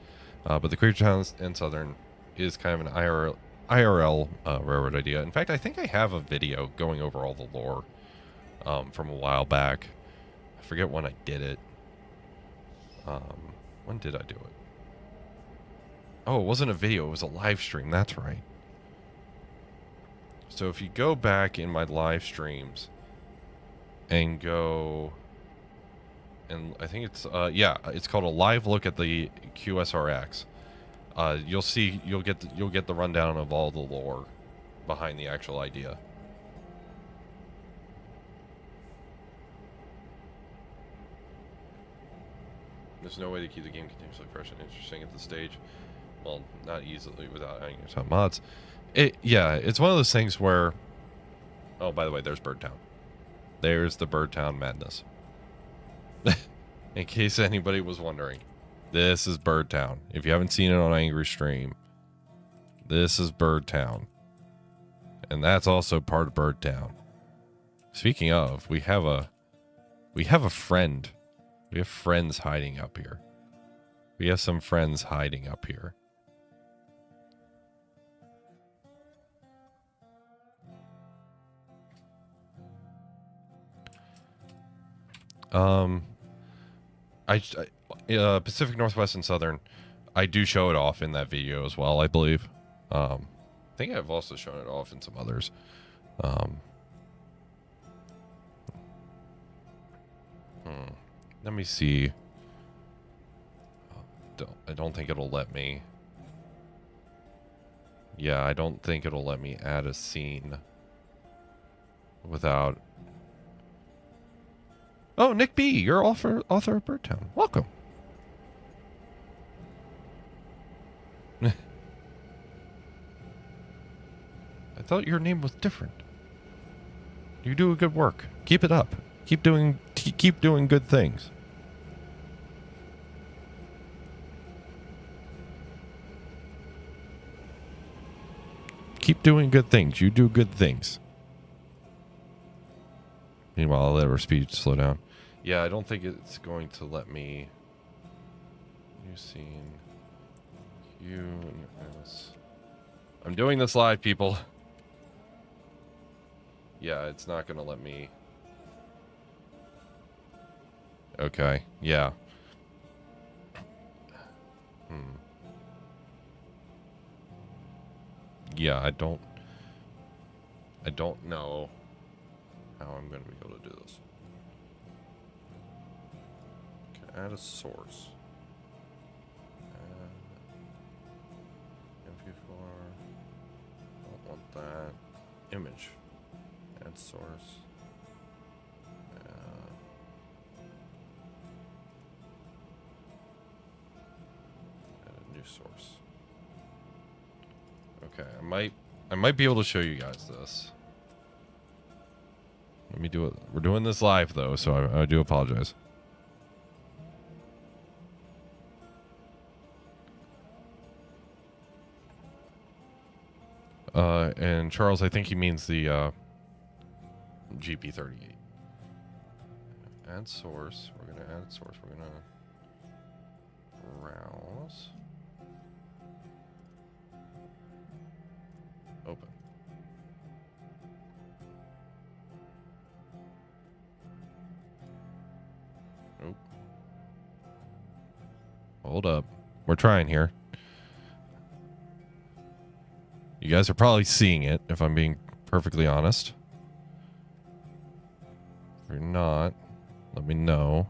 But the Quakertown and Southern is kind of an IRL railroad idea. In fact, I think I have a video going over all the lore from a while back. I forget when I did it. When did I do it? Oh, it wasn't a video. It was a live stream. That's right. So if you go back in my live streams and go, and I think it's it's called a live look at the QSRX. You'll get the rundown of all the lore behind the actual idea. There's no way to keep the game continuously fresh and interesting at this stage. Well, not easily without adding some mods. It's one of those things where, oh, by the way, there's Birdtown. There's the Birdtown madness. In case anybody was wondering, this is Birdtown. If you haven't seen it on Angry Stream, this is Birdtown. And that's also part of Birdtown. Speaking of, we have a friend. We have friends hiding up here. We have some friends hiding up here. Pacific Northwest and Southern, I do show it off in that video as well, I believe. I think I've also shown it off in some others. Let me see. I don't think it'll let me. Yeah, I don't think it'll let me add a scene without. Oh, Nick B, you're author of Birdtown. Welcome. I thought your name was different. You do good work. Keep it up. Keep doing good things. Keep doing good things. You do good things. Meanwhile, I'll let our speed slow down. Yeah, I don't think it's going to let me. You've seen. I'm doing this live, people. Yeah, it's not going to let me. Okay, yeah. Yeah, I don't know how I'm going to be able to do this. Okay, add a source. MP4. Don't want that. Image. Add source. Add a new source. Okay, I might be able to show you guys this. Let me do it. We're doing this live though, so I do apologize. And Charles, I think he means the GP38. Add source. We're gonna add source. We're gonna browse. Open. Nope. Hold up. We're trying here. You guys are probably seeing it, if I'm being perfectly honest. If you're not, let me know.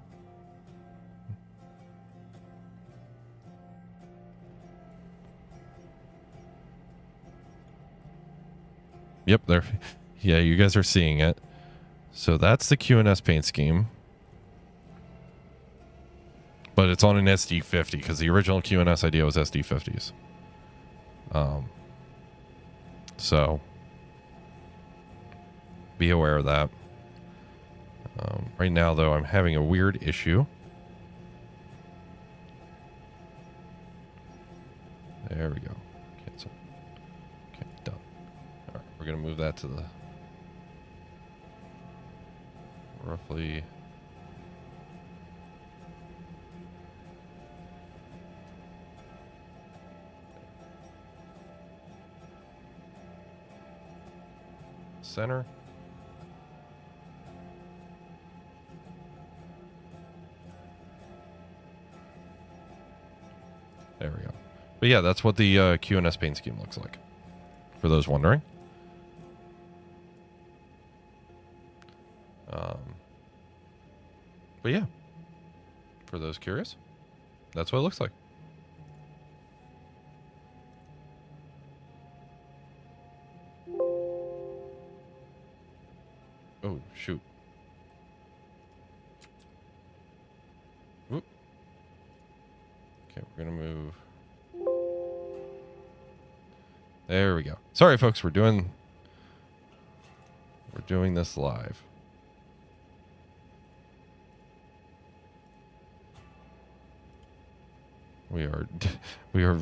Yep, there. Yeah, you guys are seeing it. So that's the QNS paint scheme. But it's on an SD50 because the original QNS idea was SD50s. So be aware of that. Right now, though, I'm having a weird issue. There we go. Cancel. Okay, done. All right, we're going to move that to the roughly... center. There we go. But yeah, that's what the QNS paint scheme looks like, for those wondering. But yeah, for those curious, that's what it looks like. Oh, shoot. Whoop. Okay, we're going to move. There we go. Sorry, folks. We're doing this live. We are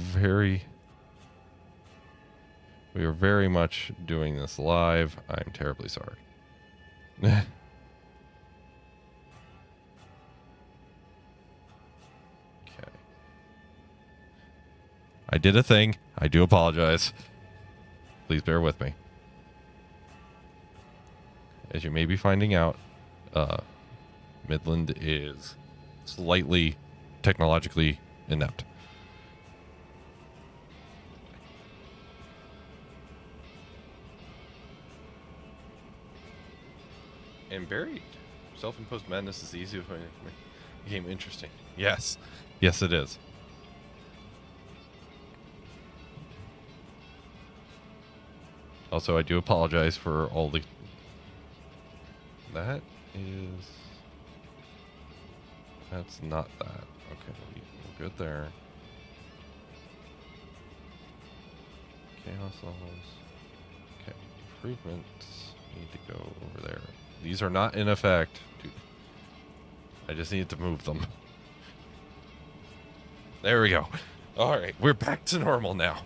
very much doing this live. I'm terribly sorry. Okay. I did a thing. I do apologize. Please bear with me. As you may be finding out, Midland is slightly technologically inept. And buried self-imposed madness is easy if I became interesting. Yes. Yes, it is. Also, I do apologize for all the... That's not that. Okay, we're good there. Chaos levels. Okay, improvements need to go over there. These are not in effect. Dude. I just need to move them. There we go. All right, we're back to normal now.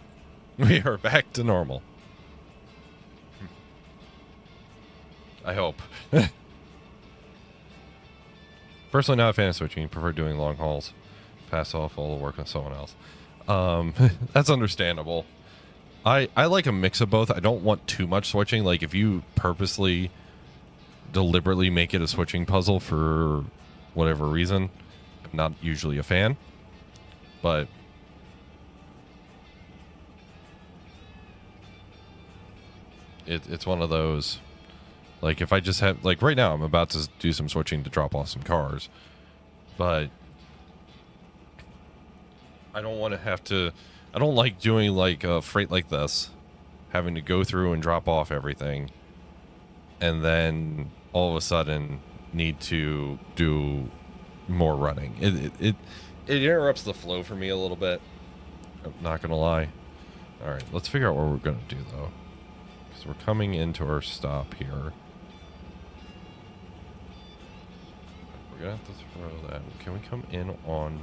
We are back to normal. I hope. Personally, not a fan of switching. Prefer doing long hauls. Pass off all the work on someone else. That's understandable. I like a mix of both. I don't want too much switching. Like, if you purposely, deliberately make it a switching puzzle for whatever reason, I'm not usually a fan. But it's one of those... Like, if I just have... Like, right now, I'm about to do some switching to drop off some cars. But I don't want to have to... I don't like doing, like, a freight like this. Having to go through and drop off everything. And then, all of a sudden, need to do more running. It interrupts the flow for me a little bit. I'm not going to lie. Alright, let's figure out what we're going to do, though. Because we're coming into our stop here. We're gonna have to throw that. Can we come in on...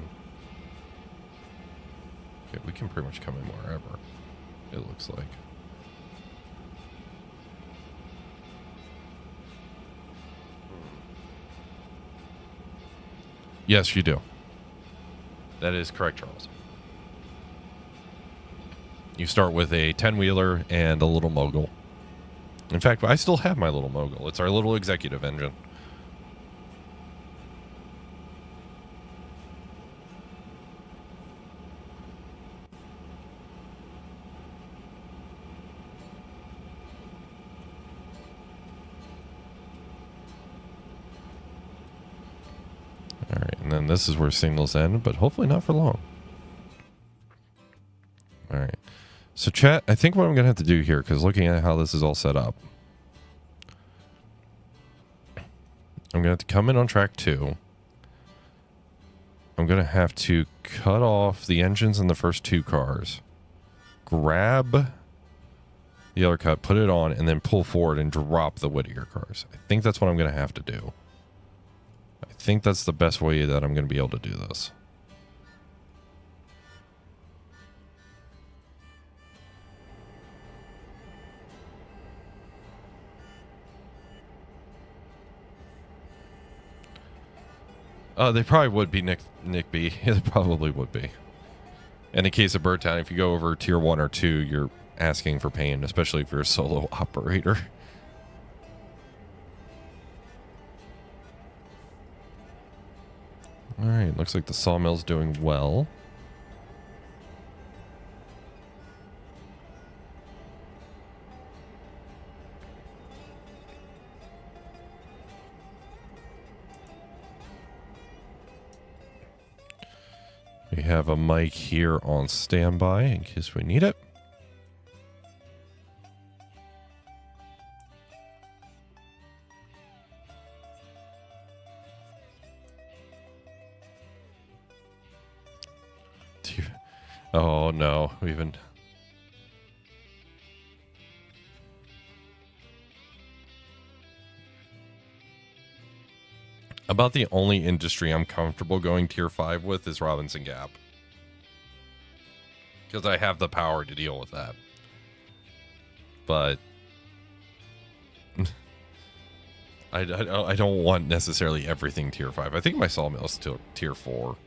Okay, we can pretty much come in wherever, it looks like. Yes, you do. That is correct, Charles. You start with a 10-wheeler and a little mogul. In fact, I still have my little mogul. It's our little executive engine. All right, and then this is where signals end, but hopefully not for long. All right. So chat, I think what I'm going to have to do here, because looking at how this is all set up, I'm going to have to come in on track 2. I'm going to have to cut off the engines in the first 2 cars, grab the other cut, put it on, and then pull forward and drop the Whittier cars. I think that's what I'm going to have to do. I think that's the best way that I'm going to be able to do this. They probably would be Nick B. They probably would be. In the case of Birdtown, if you go over tier 1 or 2, you're asking for pain, especially if you're a solo operator. All right, looks like the sawmill's doing well. We have a mic here on standby in case we need it. Oh no, we've been... About the only industry I'm comfortable going tier 5 with is Robinson Gap. Because I have the power to deal with that. But... I don't want necessarily everything tier 5. I think my sawmill's still tier 4.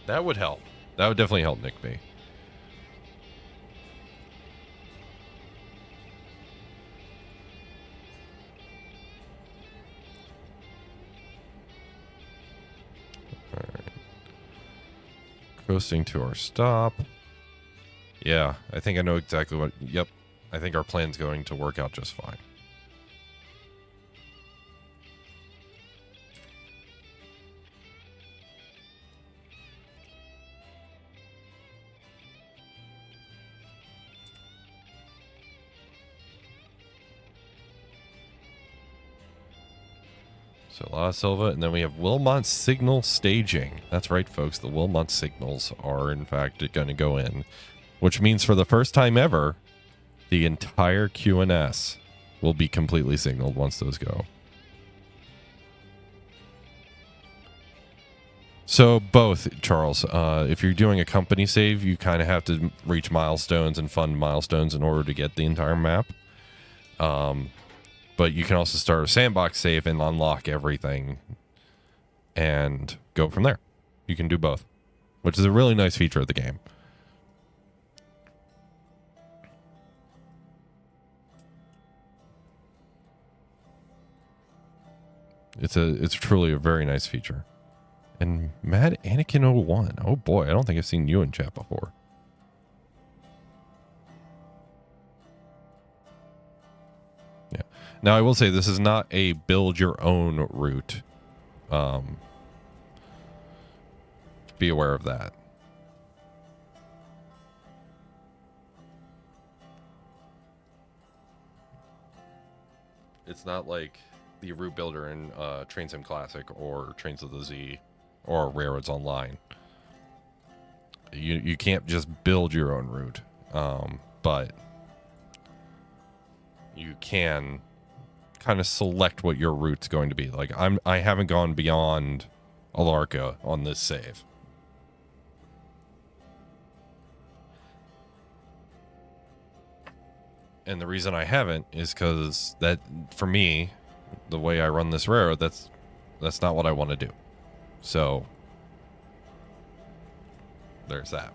That would help. That would definitely help Nick B. Coasting to our stop. Yeah, I think I know exactly what... Yep, I think our plan's going to work out just fine. So La Silva, and then we have Wilmot Signal Staging. That's right, folks. The Wilmot Signals are, in fact, going to go in, which means for the first time ever, the entire QNS will be completely signaled once those go. So both, Charles. If you're doing a company save, you kind of have to reach milestones and fund milestones in order to get the entire map. But you can also start a sandbox save and unlock everything and go from there. You can do both, which is a really nice feature of the game. It's truly a very nice feature. And Mad Anakin 01. Oh boy, I don't think I've seen you in chat before. Yeah. Now I will say this is not a build your own route. Be aware of that. It's not like the route builder in Train Sim Classic or Trains of the Z or Railroads Online. You can't just build your own route, but you can kind of select what your route's going to be. Like I haven't gone beyond Alarca on this save. And the reason I haven't is because that, for me, the way I run this railroad, that's That's not what I want to do. So there's that.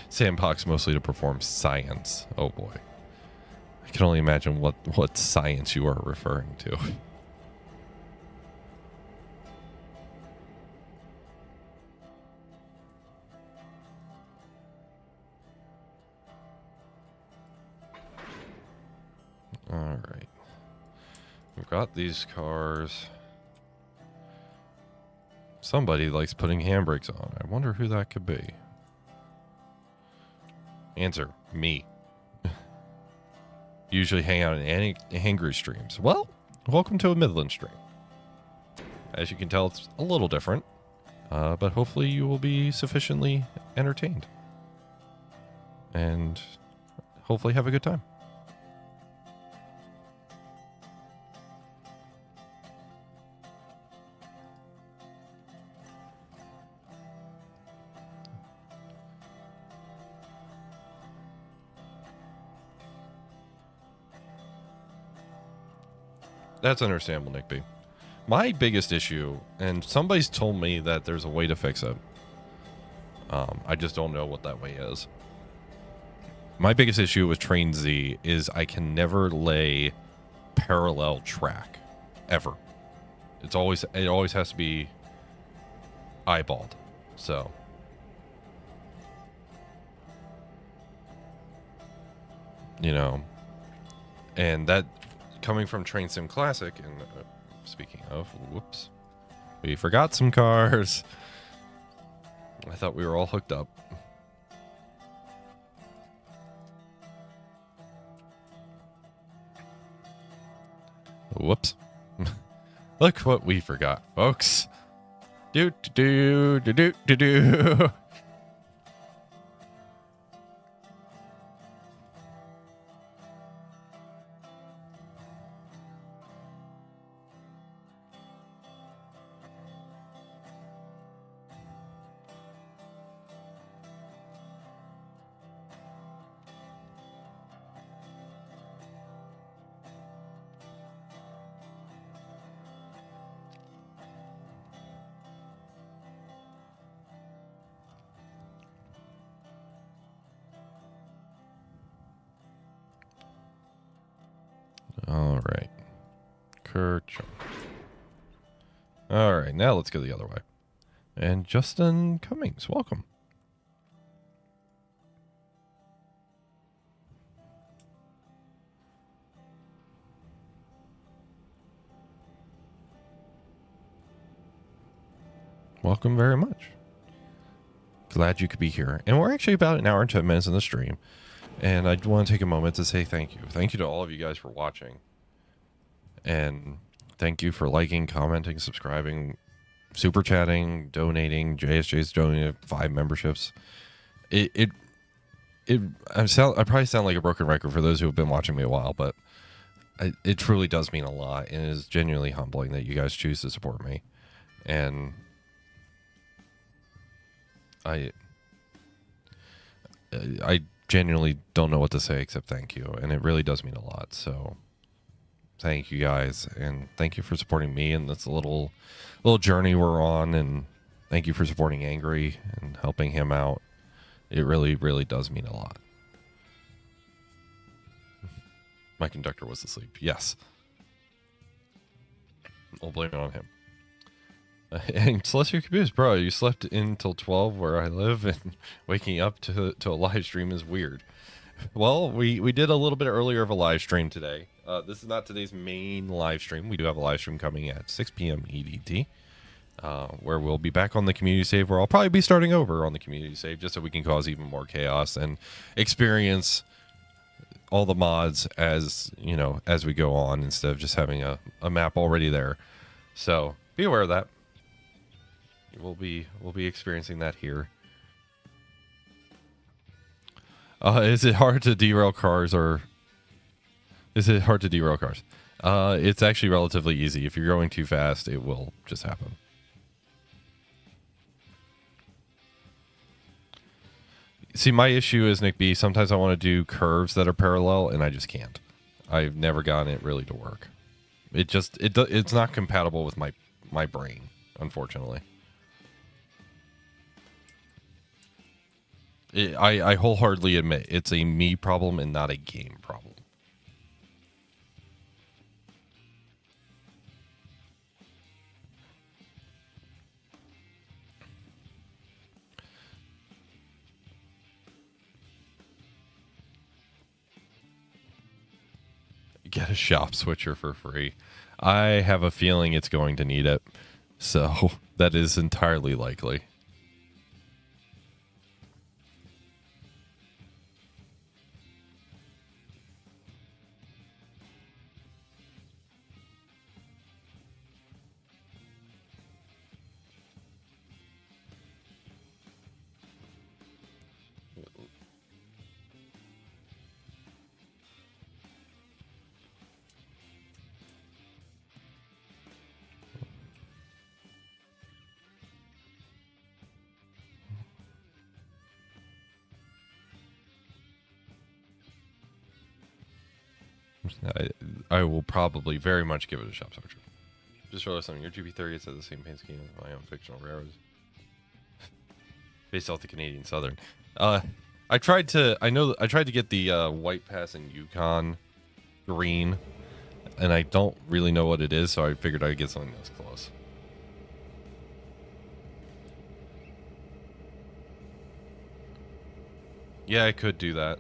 Sandbox mostly to perform science. Oh boy. I can only imagine what science you are referring to. All right. We've got these cars. Somebody likes putting handbrakes on. I wonder who that could be. Answer, me. Usually hang out in angry streams. Well, welcome to a Midland stream. As you can tell, it's a little different. But hopefully you will be sufficiently entertained. And hopefully have a good time. That's understandable, Nick B. My biggest issue, and somebody's told me that there's a way to fix it. I just don't know what that way is. My biggest issue with Train Z is I can never lay parallel track, ever. It always has to be eyeballed. So, you know, and that coming from Train Sim Classic, and speaking of, whoops, we forgot some cars. I thought we were all hooked up. Whoops. Look what we forgot, folks. Do do do do do do. All right. Quakertown. All right, now let's go the other way. And Justin Cummings, welcome. Welcome very much. Glad you could be here. And we're actually about an hour and 10 minutes in the stream. And I want to take a moment to say thank you. Thank you to all of you guys for watching. And thank you for liking, commenting, subscribing, super chatting, donating. JSJ's donated 5 memberships. I probably sound like a broken record for those who have been watching me a while, but it truly does mean a lot. And it is genuinely humbling that you guys choose to support me. And I genuinely don't know what to say except thank you, and it really does mean a lot. So thank you guys, and thank you for supporting me in this little journey we're on, and thank you for supporting Angry and helping him out. It really, really does mean a lot. My conductor was asleep. Yes. I'll blame it on him. And Celestial Caboose, bro, you slept until 12 where I live, and waking up to a live stream is weird. Well, we did a little bit earlier of a live stream today. This is not today's main live stream. We do have a live stream coming at 6 p.m. EDT, where we'll be back on the community save, where I'll probably be starting over on the community save just so we can cause even more chaos and experience all the mods as, you know, as we go on, instead of just having a map already there. So be aware of that. We'll be experiencing that here. Is it hard to derail cars, or is it hard to derail cars? It's actually relatively easy. If you're going too fast, it will just happen. See, my issue is, Nick B, sometimes I want to do curves that are parallel, and I just can't. I've never gotten it really to work. It's not compatible with my brain, unfortunately. I wholeheartedly admit it's a me problem and not a game problem. Get a shop switcher for free. I have a feeling it's going to need it, so that is entirely likely. I will probably very much give it a shop switcher. Just realized something. Your GP30 has the same paint scheme as my own fictional railroads. Based off the Canadian Southern. I tried to get the White Pass and Yukon green, and I don't really know what it is, so I figured I'd get something that's close. Yeah, I could do that.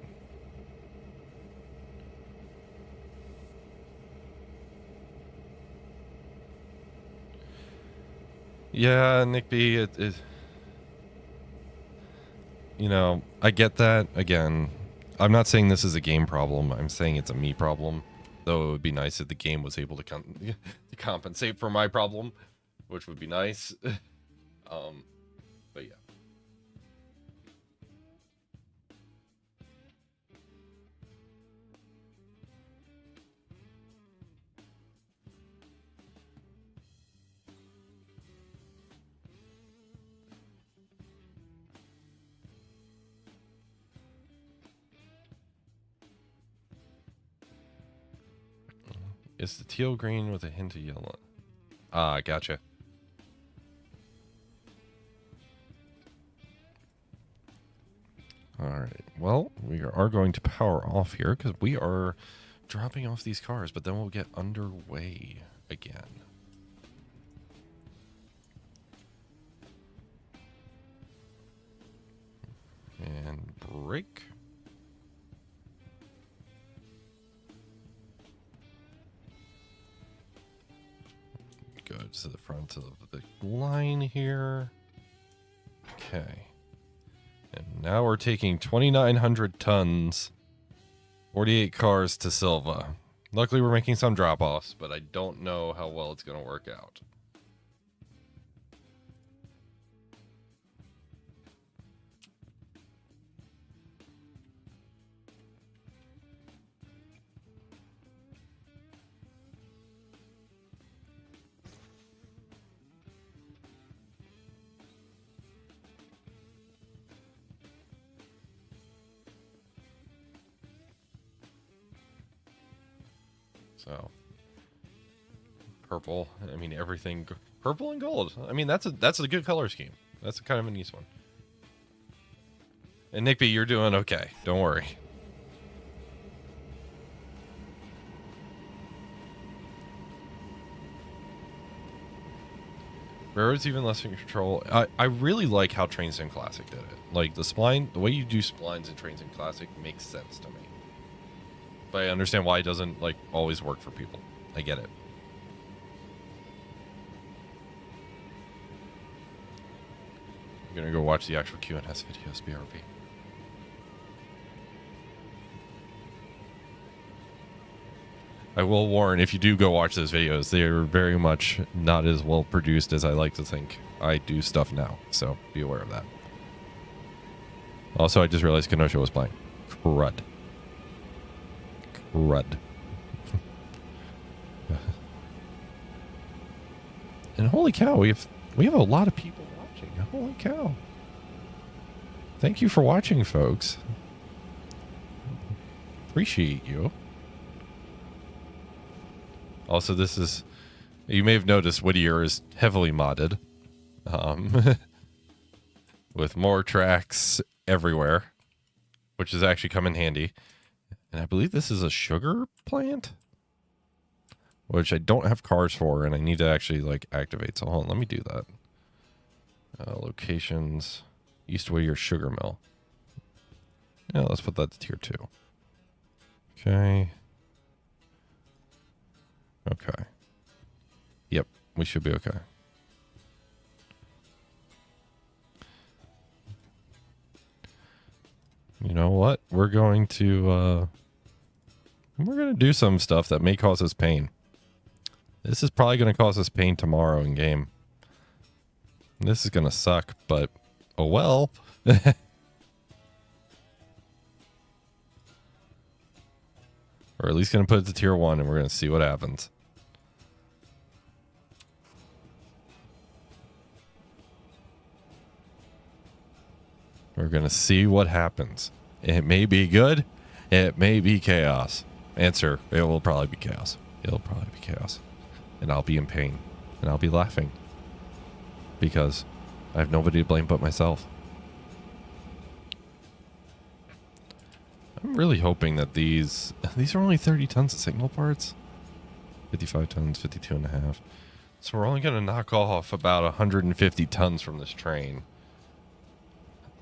Yeah, Nick B, it you know, I get that. Again, I'm not saying this is a game problem. I'm saying it's a me problem. Though it would be nice if the game was able to, to compensate for my problem, which would be nice. But yeah. It's the teal green with a hint of yellow. Ah, gotcha. All right. Well, we are going to power off here because we are dropping off these cars, but then we'll get underway again. And brake. Go to the front of the line here. Okay. And now we're taking 2,900 tons, 48 cars to Silva. Luckily, we're making some drop-offs, but I don't know how well it's going to work out. So, purple. I mean, everything purple and gold. I mean, that's a good color scheme. That's kind of a nice one. And Nick B, you're doing okay. Don't worry. Railroad's even less in control. I really like how Train Sim Classic did it. Like the way you do splines in Train Sim Classic makes sense to me. But I understand why it doesn't like always work for people. I get it. I'm gonna go watch the actual QNS videos, BRB. I will warn, if you do go watch those videos, they are very much not as well produced as I like to think. I do stuff now, so be aware of that. Also, I just realized Kenosha was playing. Crud. Crud. And holy cow, we have a lot of people watching. Holy cow. Thank you for watching, folks. Appreciate you. Also, this is, you may have noticed Whittier is heavily modded. With more tracks everywhere, which has actually come in handy. And I believe this is a sugar plant, which I don't have cars for, and I need to actually like activate. So hold on, let me do that. Locations, East Whittier Sugar Mill. Yeah, let's put that to tier 2. Okay. Okay. Yep, we should be okay. You know what? We're going to do some stuff that may cause us pain. This is probably going to cause us pain tomorrow in game. This is going to suck, but oh well. We're at least going to put it to tier 1 and we're going to see what happens. We're going to see what happens. It may be good. It may be chaos. Answer, it will probably be chaos. It'll probably be chaos. And I'll be in pain. And I'll be laughing. Because I have nobody to blame but myself. I'm really hoping that these are only 30 tons of signal parts. 55 tons, 52 and a half. So we're only going to knock off about 150 tons from this train.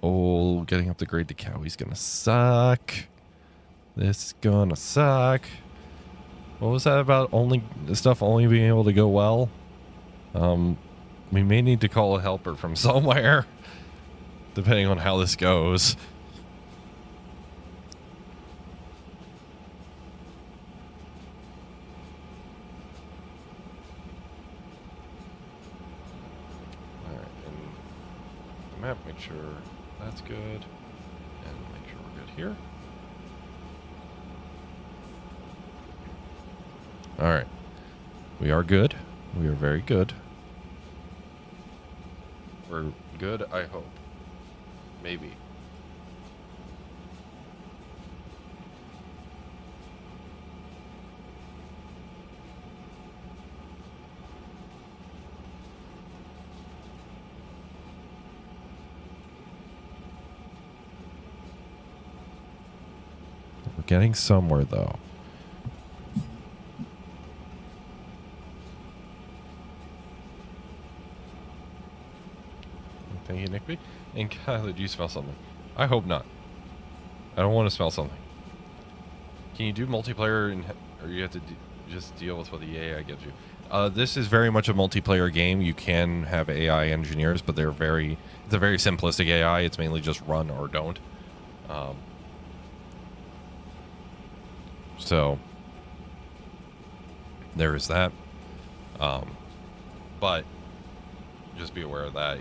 Oh, getting up the grade to Cowie's gonna suck. This is gonna suck. What was that about stuff only being able to go well? We may need to call a helper from somewhere, depending on how this goes. Alright, and the map, make sure that's good, and make sure we're good here. All right, we are good. We are very good. We're good, I hope. Maybe. We're getting somewhere, though. Thank you, Nick B. And Kyla, do you smell something? I hope not. I don't want to smell something. Can you do multiplayer, or you have to just deal with what the AI gives you? This is very much a multiplayer game. You can have AI engineers, but it's a very simplistic AI. It's mainly just run or don't. So there is that. But just be aware of that.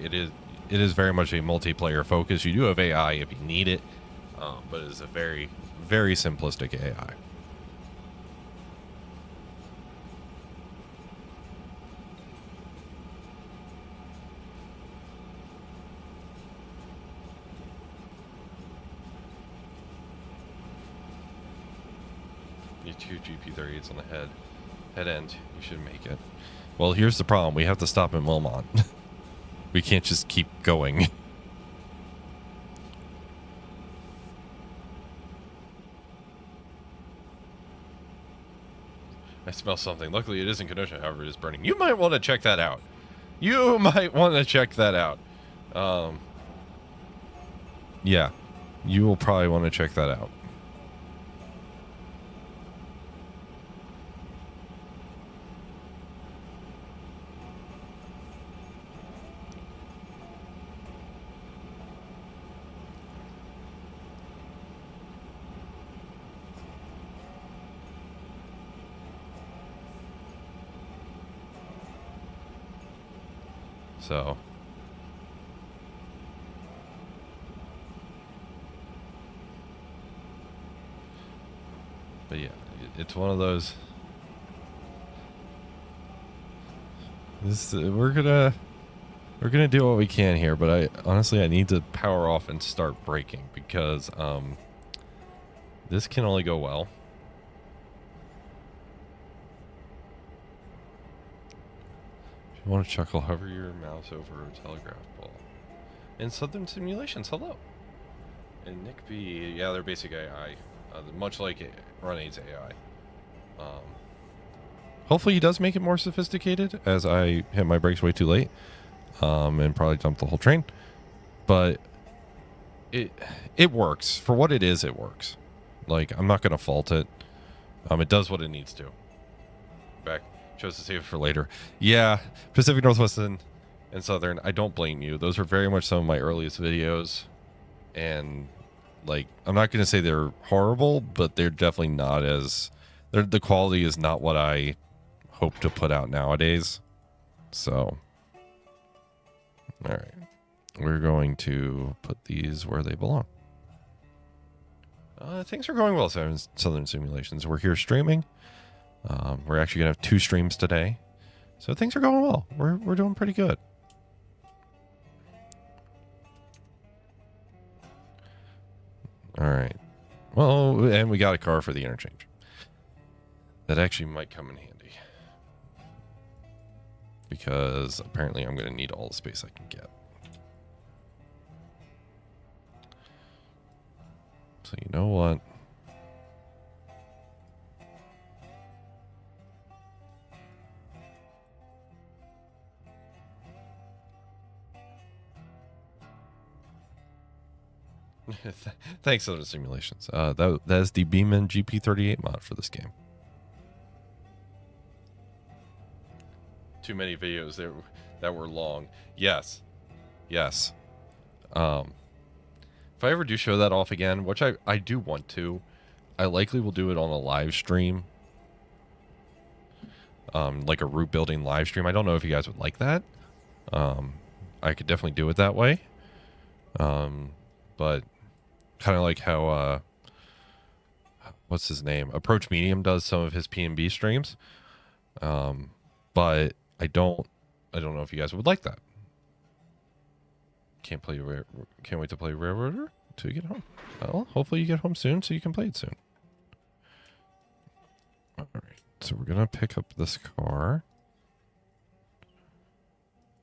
It is very much a multiplayer focus. You do have AI if you need it, but it is a very, very simplistic AI. You 2 GP38s on the head end. You should make it. Well, here's the problem. We have to stop in Wilmot. We can't just keep going. I smell something. Luckily, it isn't Kenosha, however, it is burning. You might want to check that out. You might want to check that out. Yeah. You will probably want to check that out. So, but yeah, it's one of those. We're gonna We're gonna do what we can here, but I need to power off and start braking because this can only go well. If you want to chuckle, hover your mouse over a telegraph pole. In Southern Simulations, hello. And Nick B, yeah, they're basic AI, much like Run8's AI. Hopefully he does make it more sophisticated as I hit my brakes way too late and probably dumped the whole train. But it works. For what it is, it works. Like, I'm not going to fault it. It does what it needs to. Back. Chose to save it for later. Yeah, Pacific Northwest and Southern, I don't blame you. Those are very much some of my earliest videos. And, like, I'm not going to say they're horrible, but they're definitely not as... the quality is not what I hope to put out nowadays. So, all right. We're going to put these where they belong. Things are going well, Southern Simulations. We're here streaming. We're actually going to have 2 streams today. So things are going well. We're doing pretty good. All right. Well, and we got a car for the interchange. That actually might come in handy. Because apparently I'm going to need all the space I can get. So you know what? Thanks, Other Simulations. That is the Beeman GP38 mod for this game. Too many videos there that were long. Yes. Yes. If I ever do show that off again, which I do want to, I likely will do it on a live stream. Like a route building live stream. I don't know if you guys would like that. I could definitely do it that way. But kind of like how, what's his name? Approach Medium does some of his P&B streams. But I don't know if you guys would like that. Can't wait to play Railroader to get home. Well, hopefully you get home soon so you can play it soon. All right, so we're gonna pick up this car.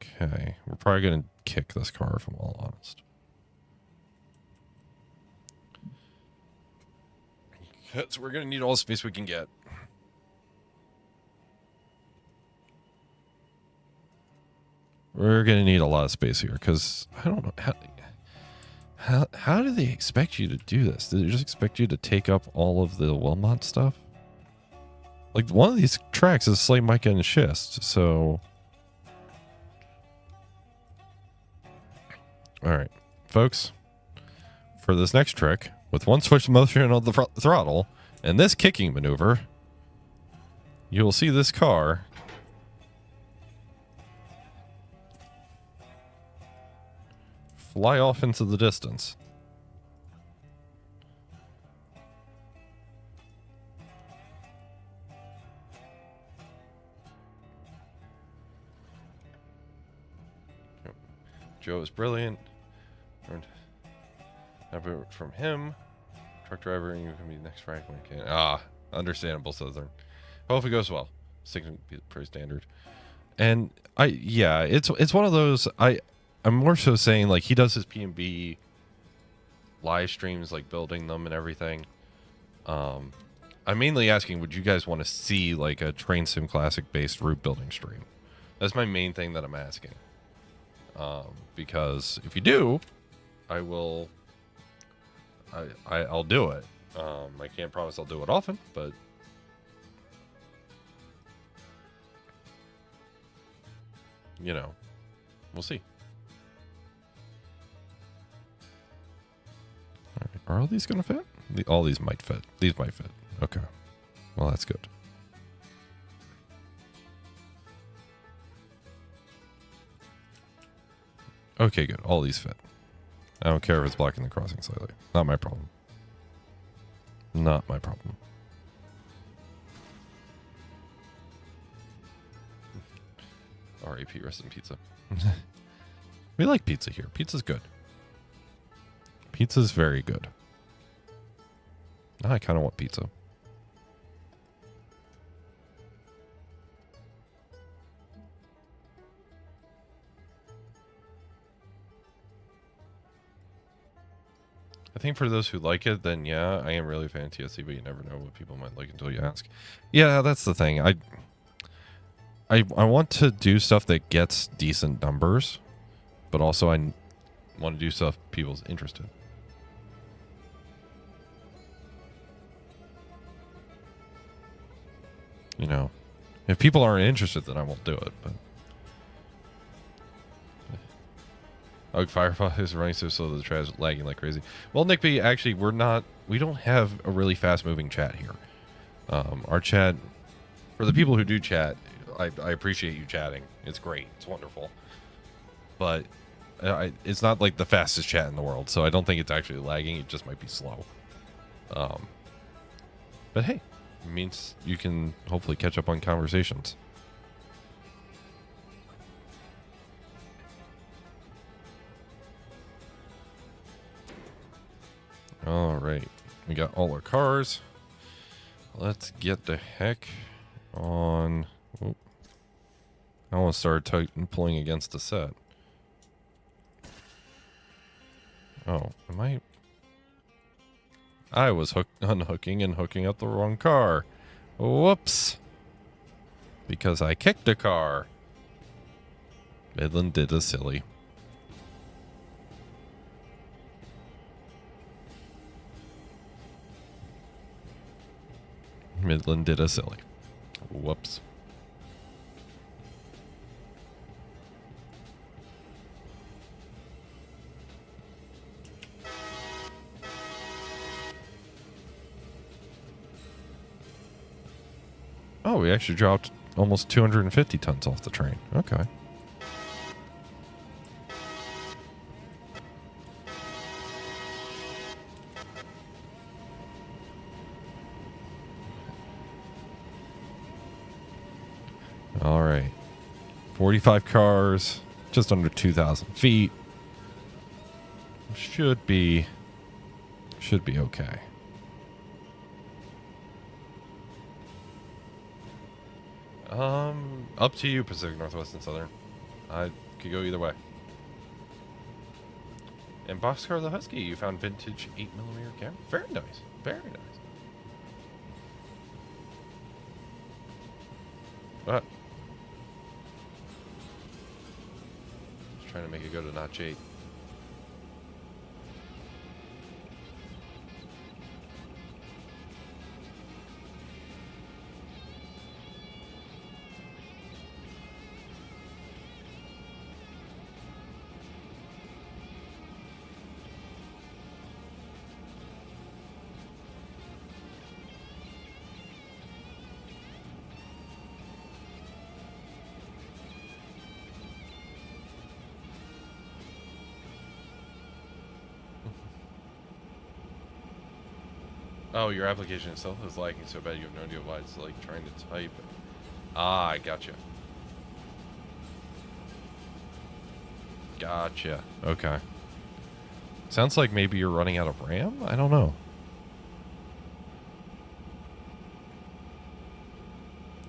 Okay, we're probably gonna kick this car if I'm all honest. So we're gonna need all the space we can get. We're going to need a lot of space here because I don't know how do they expect you to do this? Do they just expect you to take up all of the Wilmot stuff? Like, one of these tracks is slate, mica, and schist, so... Alright, folks. For this next trick, with one switch motion on the throttle, and this kicking maneuver, you will see this car... fly off into the distance. Joe is brilliant. Learned from him. Truck driver, and you can be the next Frank when you can. Understandable, Southern. Hope it goes well. Sticking to be pretty standard. And it's one of those. I'm more so saying, like, he does his P&B live streams, like building them and everything. I'm mainly asking, would you guys want to see like a Train Sim Classic based route building stream? That's my main thing that I'm asking. Because if you do, I'll do it. I can't promise I'll do it often, but you know, we'll see. Are all these going to fit? All these might fit. These might fit. Okay. Well, that's good. Okay, good. All these fit. I don't care if it's blocking the crossing slightly. Not my problem. Not my problem. R.A.P. Rest in pizza. We like pizza here. Pizza's good. Pizza's very good. Now I kind of want pizza. I think for those who like it, then yeah, I am really a fan of TSC, but you never know what people might like until you ask. Yeah, that's the thing. I want to do stuff that gets decent numbers, but also I want to do stuff people's interested. You know, if people aren't interested, then I won't do it. But Firefox is running so slow that the chat is lagging like crazy. Well, Nick B, actually, we don't have a really fast-moving chat here. Our chat, for the people who do chat, I appreciate you chatting. It's great. It's wonderful. But it's not like the fastest chat in the world, so I don't think it's actually lagging. It just might be slow. But hey, it means you can hopefully catch up on conversations. All right. We got all our cars. Let's get the heck on. Oop. I want to start pulling against the set. Oh, am I? I was unhooking and hooking up the wrong car. Whoops. Because I kicked a car. Midland did a silly. Midland did a silly. Whoops. Oh, we actually dropped almost 250 tons off the train. Okay. All right. 45 cars, just under 2,000 feet. Should be okay. Up to you, Pacific Northwest and Southern. I could go either way. And Boxcar the Husky, you found vintage 8mm camera. Very nice. Very nice. What? Just trying to make it go to notch 8. Oh, your application itself is lagging so bad you have no idea why it's like trying to type. Ah, I gotcha. Gotcha. Okay. Sounds like maybe you're running out of RAM? I don't know.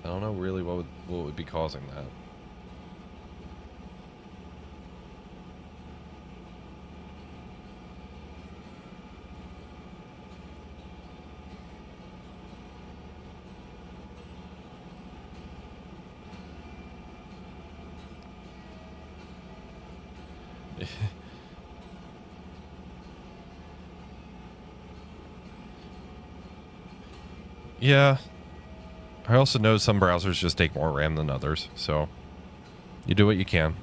I don't know really what would be causing that. Yeah. I also know some browsers just take more RAM than others, so you do what you can.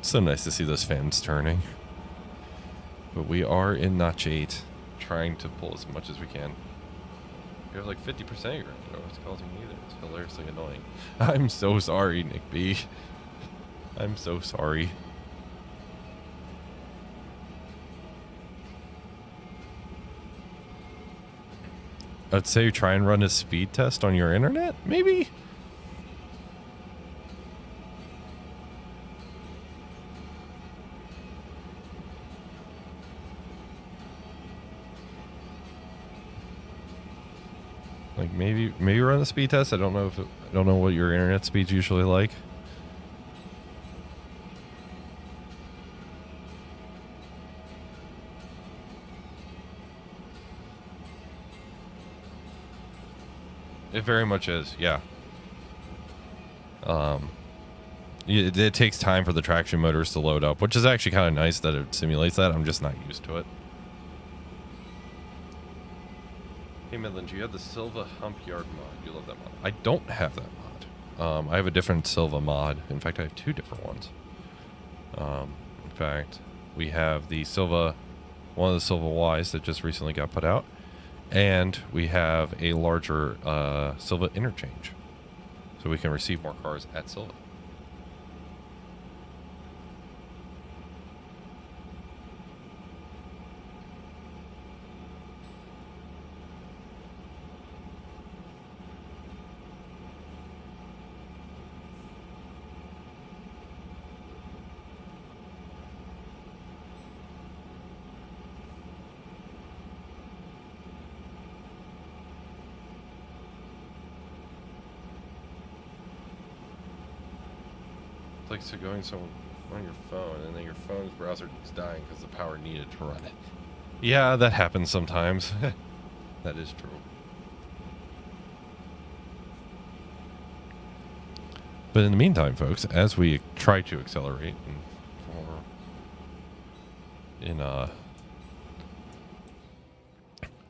So nice to see those fans turning. But we are in notch 8, trying to pull as much as we can. You have like 50% of your internet. It's causing me that. It's hilariously annoying. I'm so sorry, Nick B. I'm so sorry. I'd say try and run a speed test on your internet, maybe? Like maybe run a speed test. I don't know if I don't know what your internet speed's usually like. It very much is, yeah. It takes time for the traction motors to load up, which is actually kind of nice that it simulates that. I'm just not used to it. Hey Midland, you have the Silva Hump Yard mod. You love that mod. I don't have that mod. I have a different Silva mod. In fact, I have two different ones. In fact, we have the Silva, one of the Silva Ys that just recently got put out. And we have a larger Silva interchange. So we can receive more cars at Silva. It's like so going so on your phone, and then your phone's browser is dying because the power needed to run it. Yeah, that happens sometimes. That is true. But in the meantime, folks, as we try to accelerate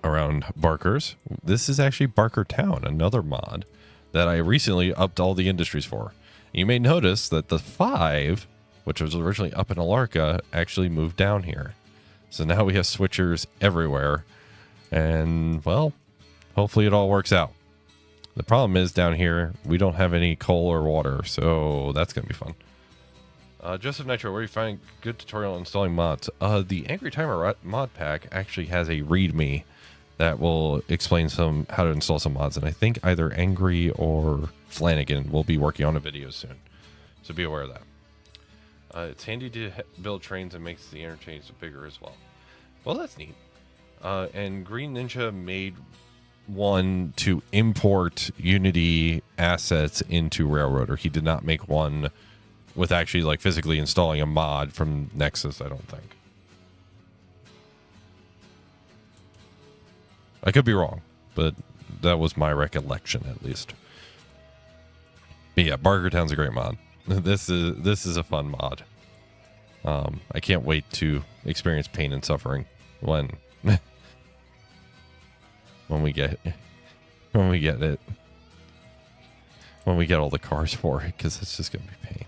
around Barker's, this is actually Barkertown, another mod that I recently upped all the industries for. You may notice that the 5, which was originally up in Alarka, actually moved down here. So now we have switchers everywhere. And, well, hopefully it all works out. The problem is down here, we don't have any coal or water, so that's going to be fun. Joseph Nitro, where you find good tutorial on installing mods? The Angry Timer mod pack actually has a README that will explain how to install some mods, and I think either Angry or Flanagan will be working on a video soon, so be aware of that. It's handy to build trains and makes the interchange bigger as well. Well, that's neat. And Green Ninja made one to import Unity assets into Railroader. He did not make one with actually like physically installing a mod from Nexus, I don't think. I could be wrong, but that was my recollection at least. But yeah, Barkertown's a great mod. This is a fun mod. I can't wait to experience pain and suffering when when we get it, when we get all the cars for it, because it's just gonna be pain.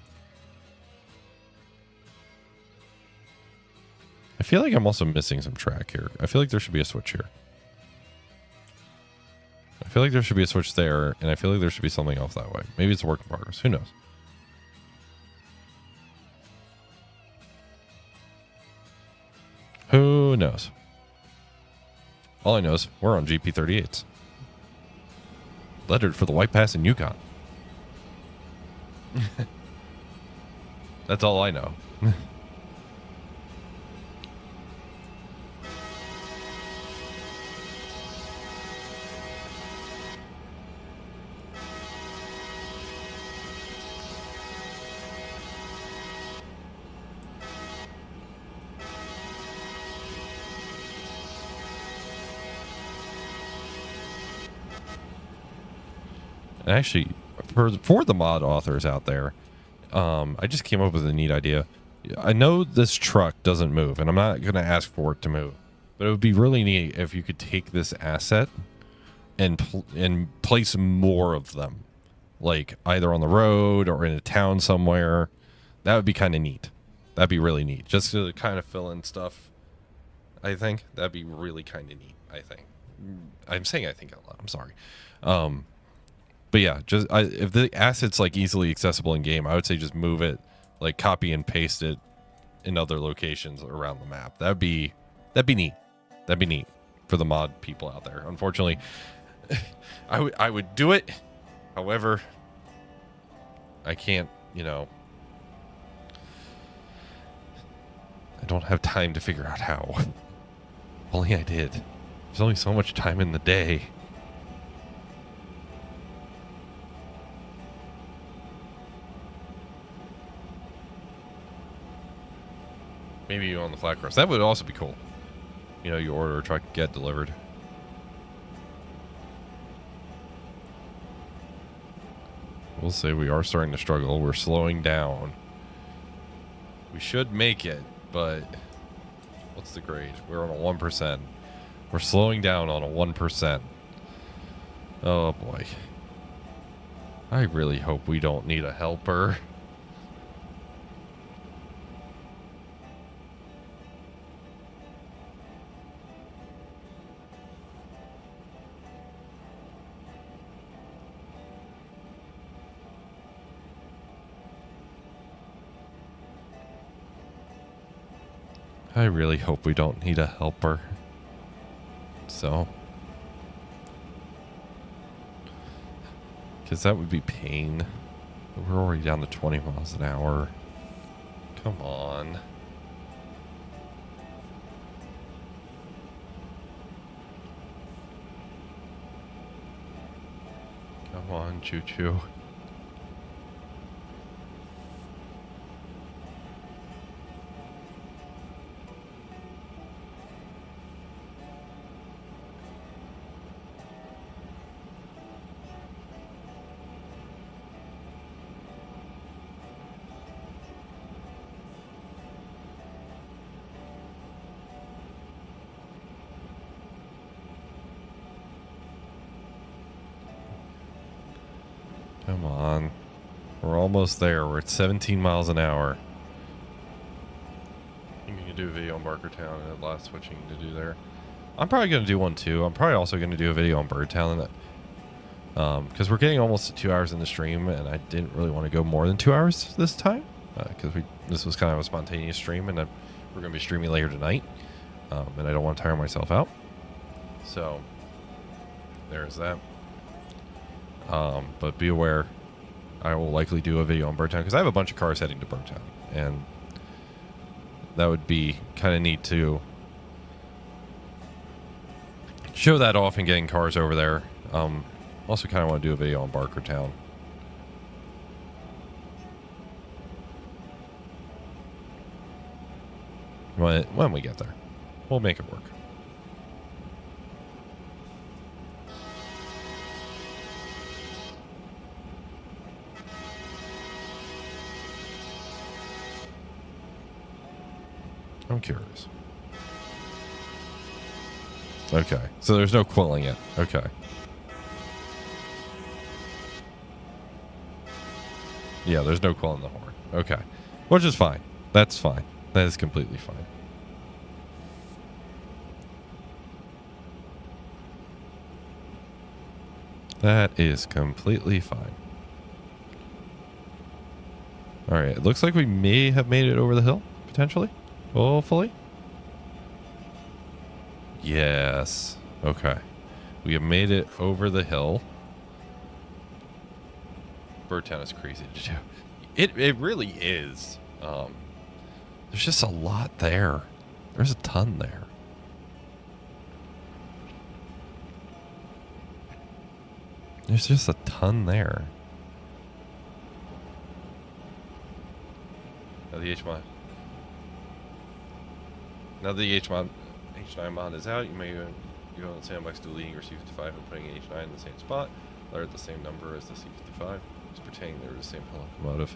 I feel like I'm also missing some track here. I feel like there should be a switch here. I feel like there should be a switch there, and I feel like there should be something else that way. Maybe it's a work in progress. Who knows? Who knows? All I know is we're on GP38s. Lettered for the White Pass in Yukon. That's all I know. Actually, for the mod authors out there, I just came up with a neat idea. I know this truck doesn't move, and I'm not going to ask for it to move, but it would be really neat if you could take this asset and place more of them, like either on the road or in a town somewhere. That would be kind of neat. That'd be really neat, just to kind of fill in stuff. I think that'd be really kind of neat, I think. I'm saying I think out loud. I'm sorry. But yeah, just if the asset's like easily accessible in game, I would say just move it, like copy and paste it in other locations around the map. That'd be neat. That'd be neat for the mod people out there. Unfortunately, I would do it. However, I can't, I don't have time to figure out how. If only I did. There's only so much time in the day. Maybe you own the flat cross. That would also be cool. You order a truck, get delivered. We'll say we are starting to struggle. We're slowing down. We should make it, but what's the grade? We're on a 1%. We're slowing down on a 1%. Oh boy. I really hope we don't need a helper. I really hope we don't need a helper. So. Because that would be pain. We're already down to 20 miles an hour. Come on. Come on, choo-choo. Come on. We're almost there. We're at 17 miles an hour. I think we can do a video on Quakertown and a lot of switching to do there. I'm probably going to do one too. I'm probably also going to do a video on Birdtown. Because we're getting almost to 2 hours in the stream, and I didn't really want to go more than 2 hours this time. Because this was kind of a spontaneous stream, and we're going to be streaming later tonight. And I don't want to tire myself out. So, there's that. But be aware, I will likely do a video on Birdtown because I have a bunch of cars heading to Birdtown, and that would be kind of neat to show that off and getting cars over there. Also kind of want to do a video on Quakertown. When we get there, we'll make it work. I'm curious. Okay, so there's no quilling it. Okay. Yeah, there's no quilling the horn. Okay. Which is fine. That's fine. That is completely fine. That is completely fine. Alright, it looks like we may have made it over the hill, potentially. Hopefully. Yes. Okay. We have made it over the hill. Birdtown is crazy to do. It really is. There's just a lot there. There's a ton there. There's just a ton there. Now the H9 mod is out. You may go on the sandbox deleting your C55 and putting H9 in the same spot. They're at the same number as the C55. It's pretending they're the same locomotive.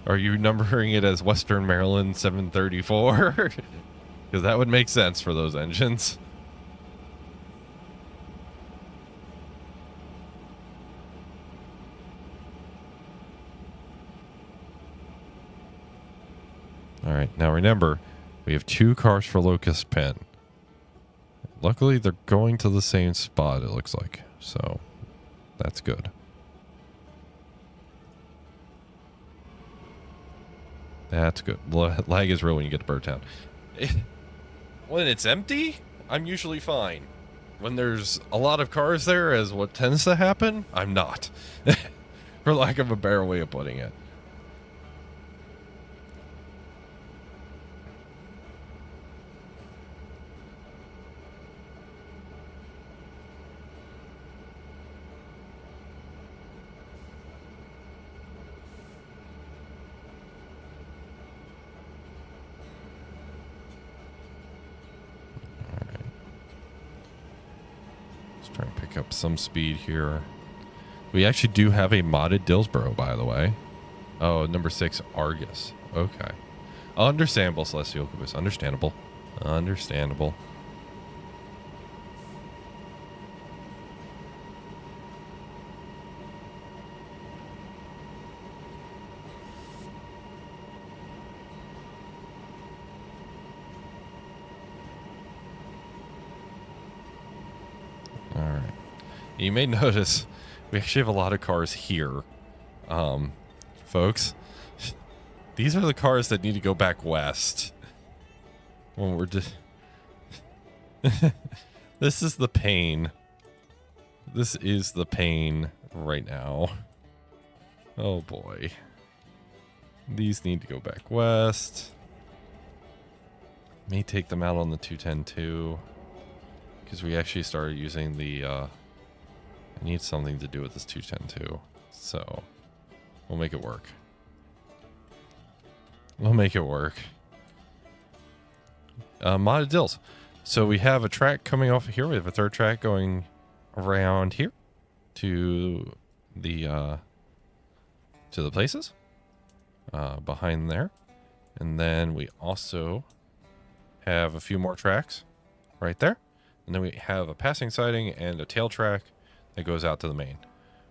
Are you numbering it as Western Maryland 734? Because that would make sense for those engines. All right, now remember, we have 2 cars for Locust Pin. Luckily, they're going to the same spot, it looks like. So, that's good. That's good. Lag is real when you get to Birdtown. When it's empty, I'm usually fine. When there's a lot of cars there, as what tends to happen, I'm not. For lack of a better way of putting it. Try and pick up some speed here. We actually do have a modded Dillsboro, by the way. Oh, number 6, Argus. Okay. Understandable, Celestial Caboose. Understandable. Understandable. You may notice we actually have a lot of cars here, folks. These are the cars that need to go back west. When we're this is the pain. This is the pain right now. Oh boy. These need to go back west. May take them out on the 210 too, because we actually started using the I need something to do with this 210 too, so we'll make it work. We'll make it work. Modded dills. So we have a track coming off of here. We have a third track going around here to the places behind there, and then we also have a few more tracks right there, and then we have a passing siding and a tail track that goes out to the main,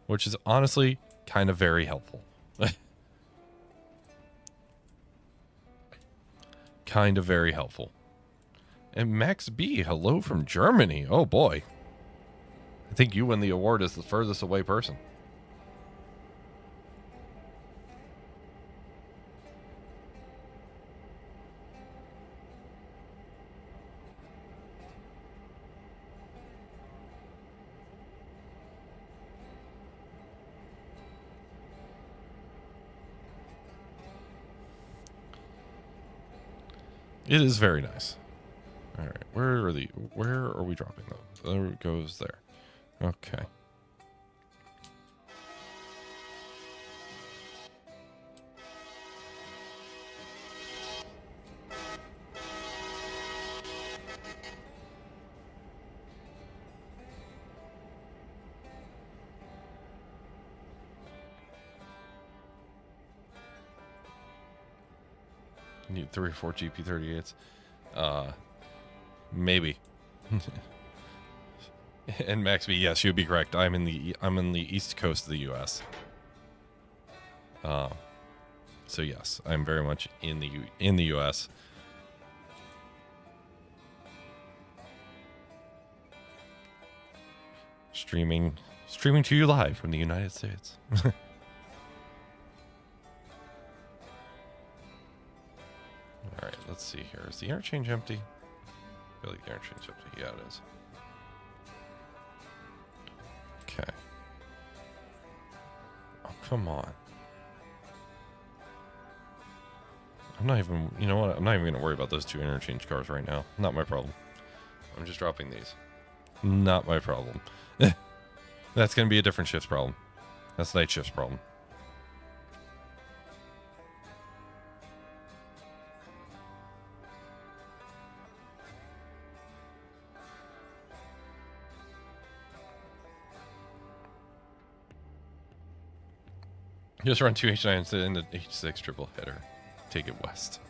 which is honestly kind of very helpful. Kind of very helpful. And Max B, hello from Germany. Oh boy. I think you win the award as the furthest away person. It is very nice. All right, where are we dropping them? There it goes there. Okay. Need 3 or 4 GP38s. Maybe. And Max B, yes, you'd be correct. I'm in the east coast of the US. So yes, I'm very much in the US. Streaming to you live from the United States. Alright, let's see here. Is the interchange empty? I feel like the interchange empty. Yeah, it is. Okay. Oh, come on. I'm not even, you know what? I'm not even going to worry about those 2 interchange cars right now. Not my problem. I'm just dropping these. Not my problem. That's going to be a different shift's problem. That's night shift's problem. Just run 2 H9s and the H6 triple header. Take it west.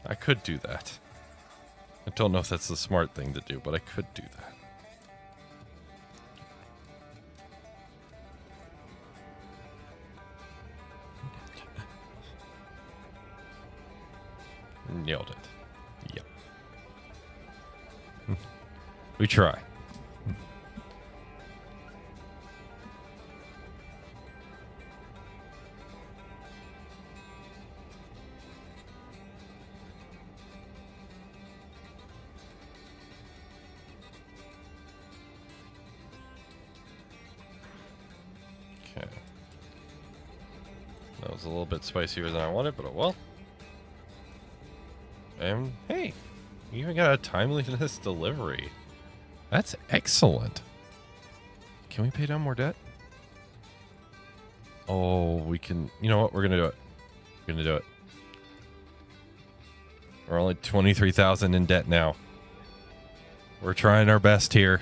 I could do that. I don't know if that's the smart thing to do, but I could do that. Nailed it. Yep. We try. Okay. That was a little bit spicier than I wanted, but oh well. And hey, you even got a timeliness delivery. That's excellent. Can we pay down more debt? Oh, we can. You know what? We're going to do it. We're going to do it. We're only 23,000 in debt now. We're trying our best here.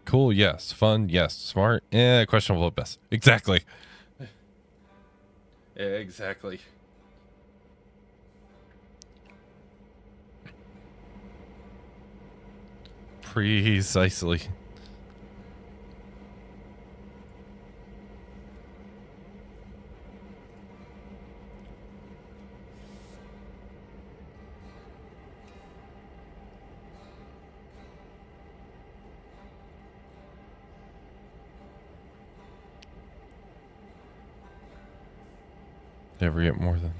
Cool, yes. Fun, yes. Smart, questionable at best. Exactly. Exactly. Precisely. Never get more than...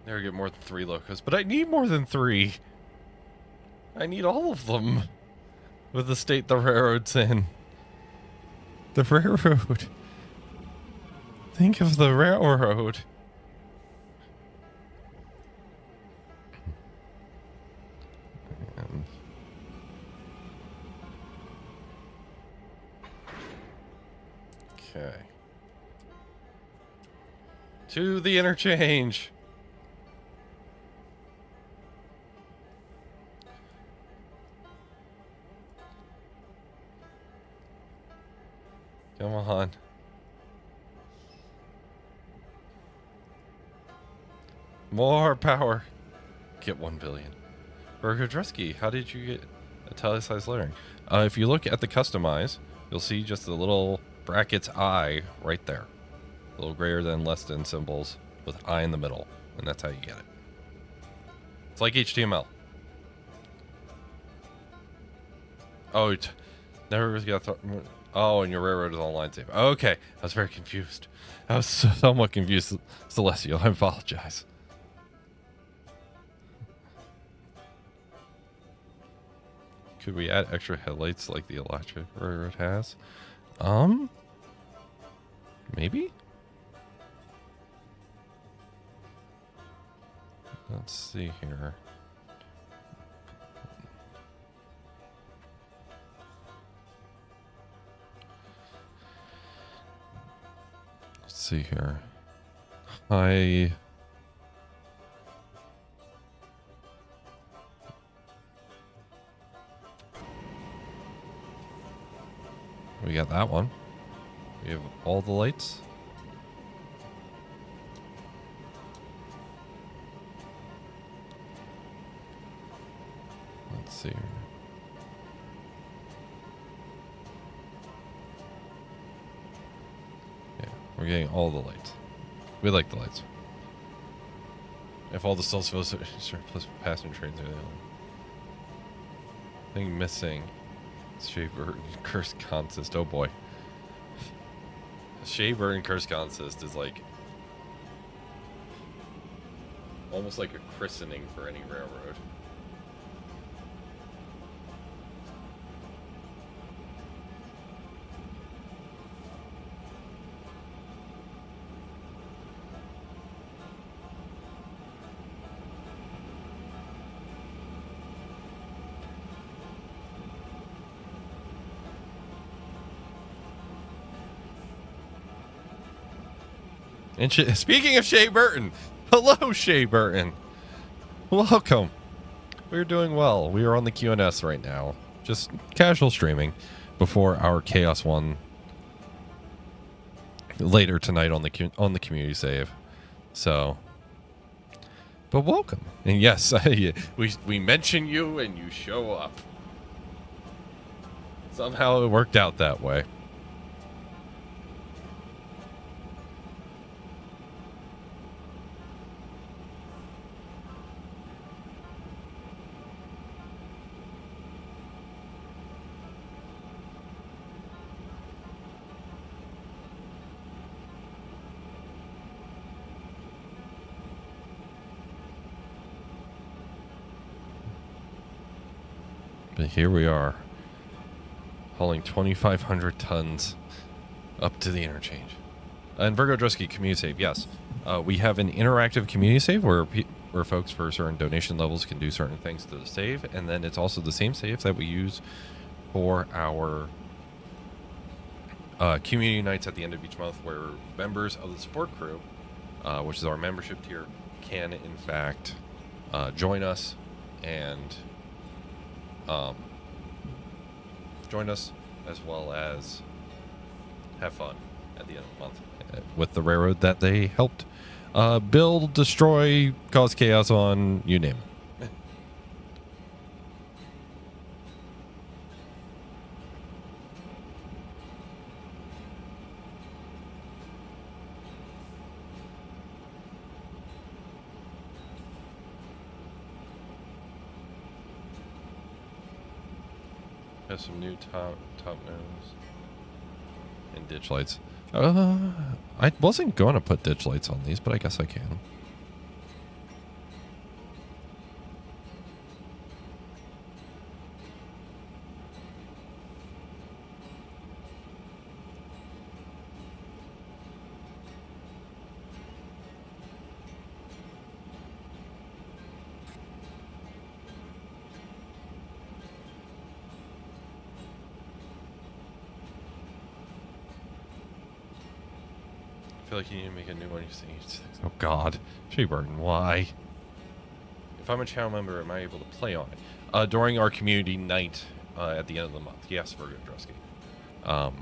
Never get more than 3 locos, but I need more than 3. I need all of them. With the state the railroad's in. The railroad. Think of the railroad. And okay. To the interchange. Come on. More power. Get 1 billion. Burger how did you get italicized lettering? If you look at the customize, you'll see just the little brackets I right there. A little greater than, less than symbols with I in the middle. And that's how you get it. It's like HTML. Oh, never got oh, and your railroad is online safe. Okay, I was very confused. I was somewhat confused, Celestial. I apologize. Could we add extra headlights like the electric railroad has? Maybe? Let's see here. Let's see here. We got that one. We have all the lights. Let's see here. Yeah, we're getting all the lights. We like the lights. If all the still supposed to surplus passenger trains are the only thing missing. Shaver and Curse Consist. Oh boy. Shaver and Curse Consist is like almost like a christening for any railroad. And speaking of Shea Burton, hello Shea Burton. Welcome. We're doing well. We are on the QNS right now. Just casual streaming before our Chaos 1 later tonight on the community save. So, but welcome, and yes, we mention you and you show up. Somehow it worked out that way. But here we are, hauling 2,500 tons up to the interchange. And Virgo Drusky community save, yes. We have an interactive community save where folks for certain donation levels can do certain things to the save, and then it's also the same save that we use for our community nights at the end of each month, where members of the support crew, which is our membership tier, can in fact join us and as well as have fun at the end of the month with the railroad that they helped build, destroy, cause chaos on, you name it. Have some new top nose and ditch lights. I wasn't going to put ditch lights on these, but I guess I can. I feel like you need to make a new one. You see, oh God, Shayburton, why? If I'm a channel member, am I able to play on it during our community night at the end of the month? Yes, Virgo Drusky.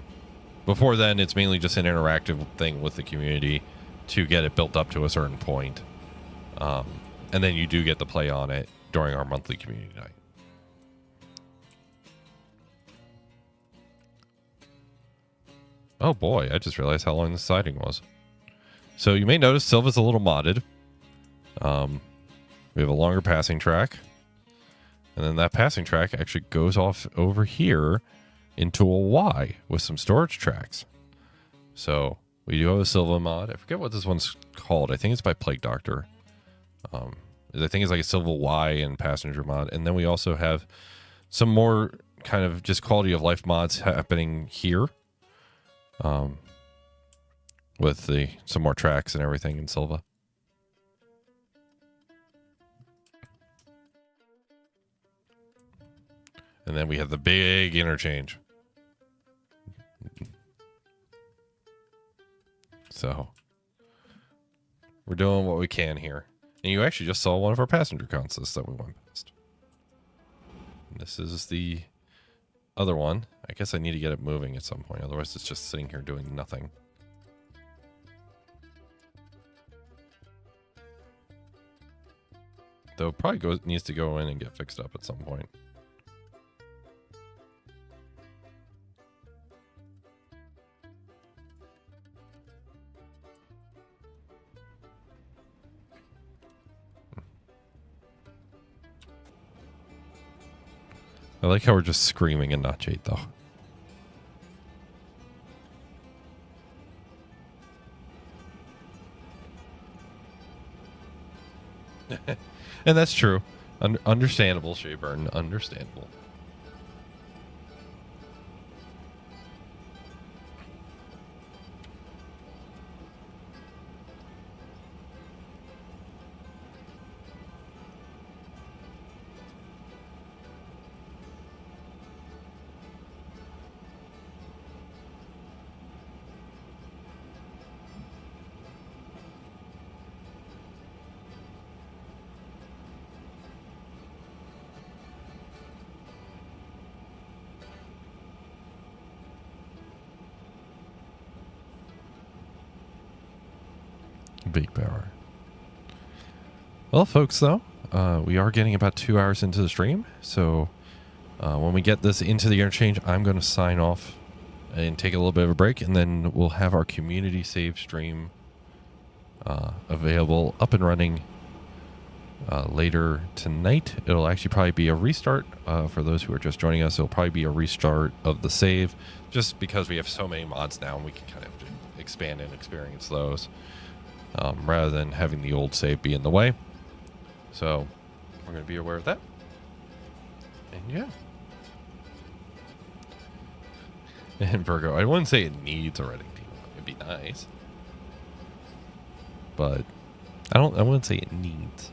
Before then, it's mainly just an interactive thing with the community to get it built up to a certain point, and then you do get to play on it during our monthly community night. Oh boy, I just realized how long the siding was. So you may notice Silva's a little modded. We have a longer passing track. And then that passing track actually goes off over here into a Y with some storage tracks. So we do have a Silva mod. I forget what this one's called. I think it's by Plague Doctor. I think it's like a Silva Y and passenger mod. And then we also have some more kind of just quality of life mods happening here. With some more tracks and everything in Silva. And then we have the big interchange. So we're doing what we can here. And you actually just saw one of our passenger consists that we went past. And this is the other one. I guess I need to get it moving at some point. Otherwise, it's just sitting here doing nothing. Though it probably needs to go in and get fixed up at some point. I like how we're just screaming and not Jade, though. And that's true. Understandable, Shayburn. Understandable. Big power. Well, folks, though, we are getting about 2 hours into the stream. So when we get this into the interchange, I'm going to sign off and take a little bit of a break. And then we'll have our community save stream available, up and running later tonight. It'll actually probably be a restart for those who are just joining us. It'll probably be a restart of the save, just because we have so many mods now and we can kind of expand and experience those rather than having the old save be in the way. So we're going to be aware of that. And yeah. And Virgo, I wouldn't say it needs a Reading team. It'd be nice, but I wouldn't say it needs.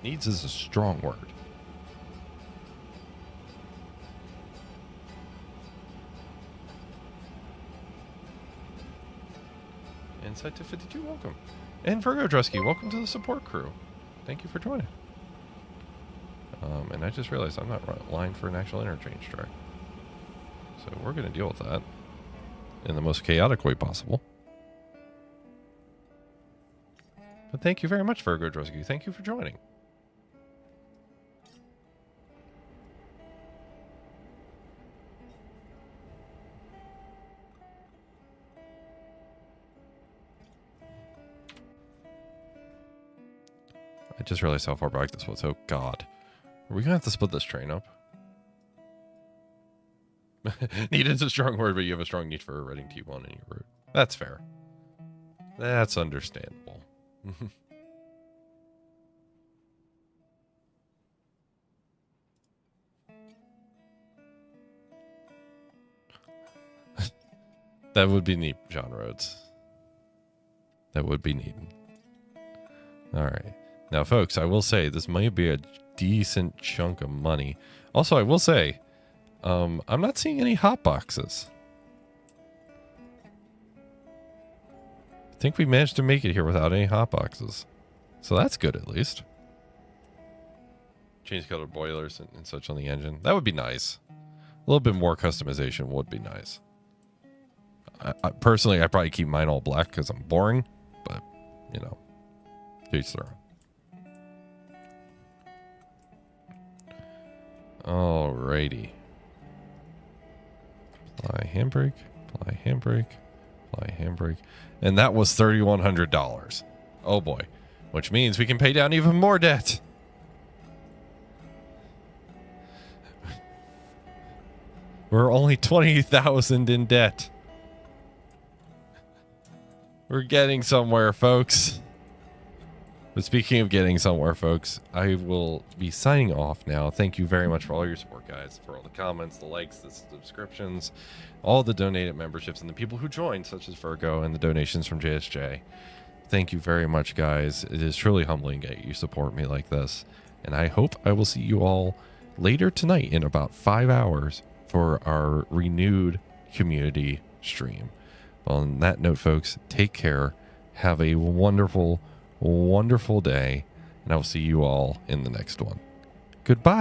Needs is a strong word. Insight to 52, welcome. And Virgo Drusky, welcome to the support crew. Thank you for joining. And I just realized I'm not lined for an actual interchange track. So we're going to deal with that in the most chaotic way possible. But thank you very much, Virgo Drusky. Thank you for joining. I just realized how far back this was. Oh, God. Are we going to have to split this train up? Need is a strong word, but you have a strong need for a Reading T1 in your route. That's fair. That's understandable. That would be neat, John Rhodes. That would be neat. All right. Now, folks, I will say this might be a decent chunk of money. Also, I will say, I'm not seeing any hot boxes. I think we managed to make it here without any hot boxes. So that's good, at least. Change color boilers and such on the engine. That would be nice. A little bit more customization would be nice. Personally, I probably keep mine all black because I'm boring. But, you know, each their own. Alrighty. Apply handbrake, apply handbrake, apply handbrake. And that was $3,100. Oh boy. Which means we can pay down even more debt. We're only $20,000 in debt. We're getting somewhere, folks. But speaking of getting somewhere, folks, I will be signing off now. Thank you very much for all your support, guys, for all the comments, the likes, the subscriptions, all the donated memberships, and the people who joined, such as Virgo, and the donations from JSJ. Thank you very much, guys. It is truly humbling that you support me like this. And I hope I will see you all later tonight in about 5 hours for our renewed community stream. Well, on that note, folks, take care. Have a wonderful day, and I will see you all in the next one. Goodbye.